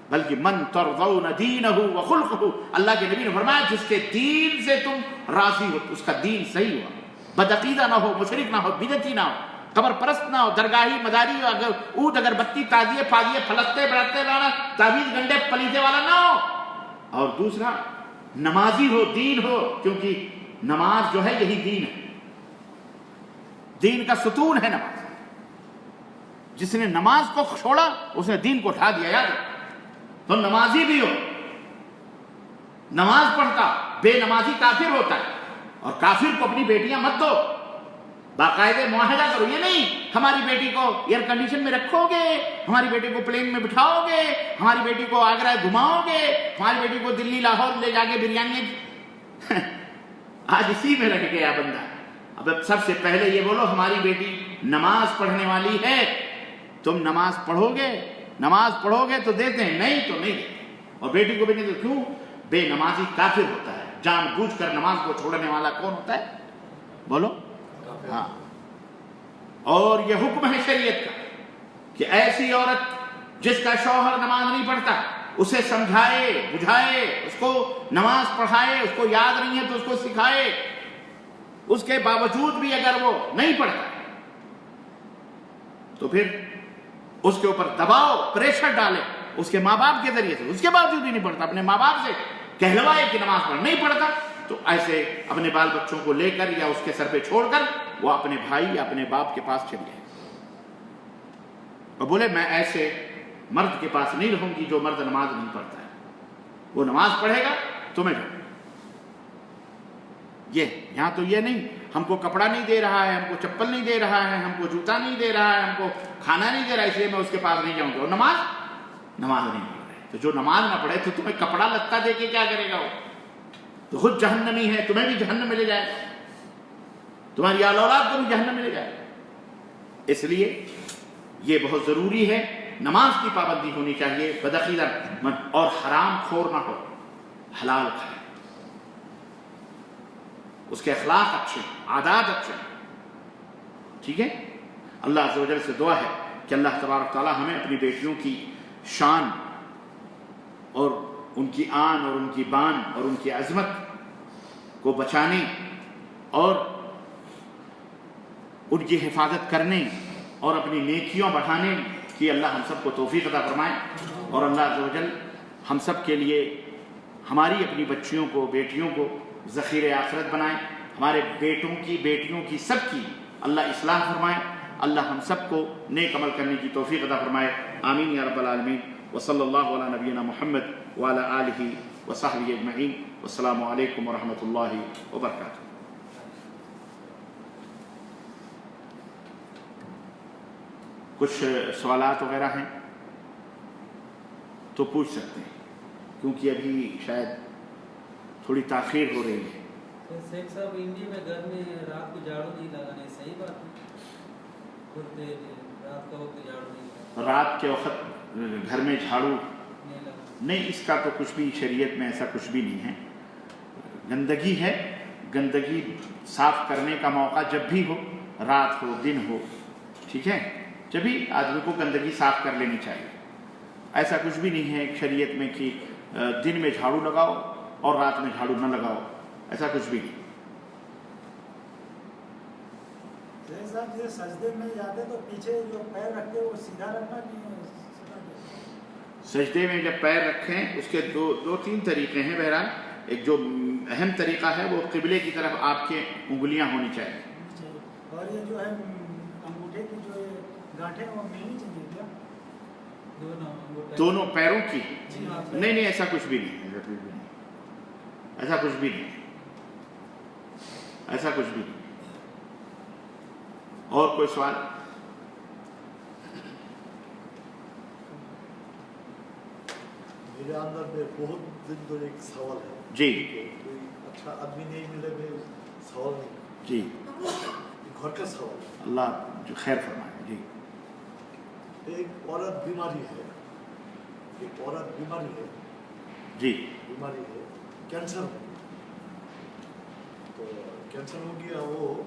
بلکہ من ترضون دینہ و خلقہ، اللہ کے نبی نے فرمایا جس کے دین سے تم راضی ہو، اس کا دین صحیح ہوا، بدعقیدہ نہ ہو، مشرک نہ ہو، بدعتی نہ ہو، قبر پرست نہ ہو، درگاہی مداری اگر اود اگربتی تازیے فازیے پھلکتے بڑھتے والا تعویذ گنڈے پلیتے والا نہ ہو، اور دوسرا نمازی ہو، دین ہو، کیونکہ نماز جو ہے یہی دین ہے، دین کا ستون ہے نماز. جس نے نماز کو چھوڑا اس نے دین کو اٹھا دیا. یاد تو نمازی بھی ہو، نماز پڑھتا، بے نمازی کافر ہوتا ہے. اور کافر کو اپنی بیٹیاں مت دو، باقاعدہ معاہدہ کرو. یہ نہیں ہماری بیٹی کو ایئر کنڈیشن میں رکھو گے، ہماری بیٹی کو پلین میں بٹھاؤ گے، ہماری بیٹی کو آگرہ گھماؤ گے، ہماری بیٹی کو دلی لاہور لے جا کے بریانی. آج اسی میں رہ گیا بندہ. اب سب سے پہلے یہ بولو ہماری بیٹی نماز پڑھنے والی ہے، تم نماز پڑھو گے تو دیتے ہیں، نہیں تو نہیں. اور بیٹی کو بھی نہیں تو کیوں؟ بے نمازی کافر ہوتا ہے. جان بوجھ کر نماز کو چھوڑنے والا کون ہوتا ہے؟ بولو. ہاں. اور یہ حکم ہے شریعت کا کہ ایسی عورت جس کا شوہر نماز نہیں پڑھتا اسے سمجھائے بجھائے، اس کو نماز پڑھائے، اس کو یاد نہیں ہے تو اس کو سکھائے. اس کے باوجود بھی اگر وہ نہیں پڑھتا تو پھر اس کے اوپر دباؤ پریشر ڈالے اس کے ماں باپ کے ذریعے سے. اس کے باوجود بھی نہیں پڑھتا، اپنے ماں باپ سے کہلوائے کہ نماز پڑھ، نہیں پڑھتا تو ایسے اپنے بال بچوں کو لے کر یا اس کے سر پہ چھوڑ کر وہ اپنے بھائی یا اپنے باپ کے پاس چل گئے اور بولے میں ایسے مرد کے پاس نہیں رہوں گی جو مرد نماز نہیں پڑھتا ہے. وہ نماز پڑھے گا تو میں جاؤں. یہاں تو یہ نہیں ہم کو کپڑا نہیں دے رہا ہے، ہم کو چپل نہیں دے رہا ہے، ہم کو جوتا نہیں دے رہا ہے، ہم کو کھانا نہیں دے رہا ہے، اس لیے میں اس کے پاس نہیں جاؤں گا. اور نماز نہیں پڑھ رہے تو جو نماز نہ پڑھے تو تمہیں کپڑا لتا دے کے کیا کرے گا؟ وہ تو خود جہنمی ہے، تمہیں بھی جہنم میں لے جائے گا، تمہاری اولاد کو بھی جہنم میں لے جائے گا. اس لیے یہ بہت ضروری ہے، نماز کی پابندی ہونی چاہیے. بدعقیدہ اور حرام خور نہ ہو، حلال کھائے، اس کے اخلاق اچھے، عادات اچھے. ٹھیک ہے. اللہ عز و جل سے دعا ہے کہ اللہ تبارک تعالی ہمیں اپنی بیٹیوں کی شان اور ان کی آن اور ان کی بان اور ان کی عظمت کو بچانے اور ان کی حفاظت کرنے اور اپنی نیکیوں بڑھانے کی اللہ ہم سب کو توفیق عطا فرمائے. اور اللہ عز و جل ہم سب کے لیے ہماری اپنی بچیوں کو، بیٹیوں کو ذخیرِ آخرت بنائے. ہمارے بیٹوں کی، بیٹیوں کی، سب کی اللہ اصلاح فرمائے. اللہ ہم سب کو نیک عمل کرنے کی توفیق عطا فرمائے. آمین یا رب العالمین. وصلی اللہ علی نبینا محمد وعلی آلہ وصحبہ اجمعین. والسلام علیکم ورحمۃ اللہ وبرکاتہ. کچھ سوالات وغیرہ ہیں تو پوچھ سکتے ہیں، کیونکہ ابھی شاید تھوڑی تاخیر ہو رہی ہے. شیخ صاحب انڈیا میں گھر میں رات کو جھاڑو نہیں لگانے صحیح بات ہے؟ رات کا وقت جھاڑو نہیں لگانا، رات کے وقت گھر میں جھاڑو نہیں، اس کا تو کچھ بھی شریعت میں ایسا کچھ بھی نہیں ہے. گندگی ہے، گندگی صاف کرنے کا موقع جب بھی ہو، رات ہو دن ہو، ٹھیک ہے، جب بھی آدمی کو گندگی صاف کر لینی چاہیے. ایسا کچھ بھی نہیں ہے شریعت میں کہ دن میں جھاڑو لگاؤ اور رات میں جھاڑو نہ لگاؤ، ایسا کچھ بھی نہیں. صاحب یہ سجدے میں جاتے تو پیچھے جو پیر رکھتے وہ سیدھا رکھنا نہیں ہے؟ سجدے میں جب پیر رکھیں اس کے دو تین طریقے ہیں. بہرحال ایک جو اہم طریقہ ہے وہ قبلے کی طرف آپ کے انگلیاں ہونی چاہیے. اور یہ جو ہے انگوٹھے کی جو گانٹھیں وہ ملنی چاہیے کیا دونوں پیروں کی؟ نہیں نہیں، ایسا کچھ بھی نہیں، ایسا کچھ بھی نہیں، ایسا کچھ بھی نہیں. اور کوئی سوال؟ میرے اندر میں بہت دن تو ایک سوال ہے. جی. کوئی اچھا آدمی نہیں ملے میں سوال نہیں. جی. گھر کا سوال. اللہ جو خیر فرمائے. جی. ایک عورت بیماری ہے، ایک عورت بیماری ہے. جی. بیماری ہے، کینسر. تو کینسر ہو گیا، وہ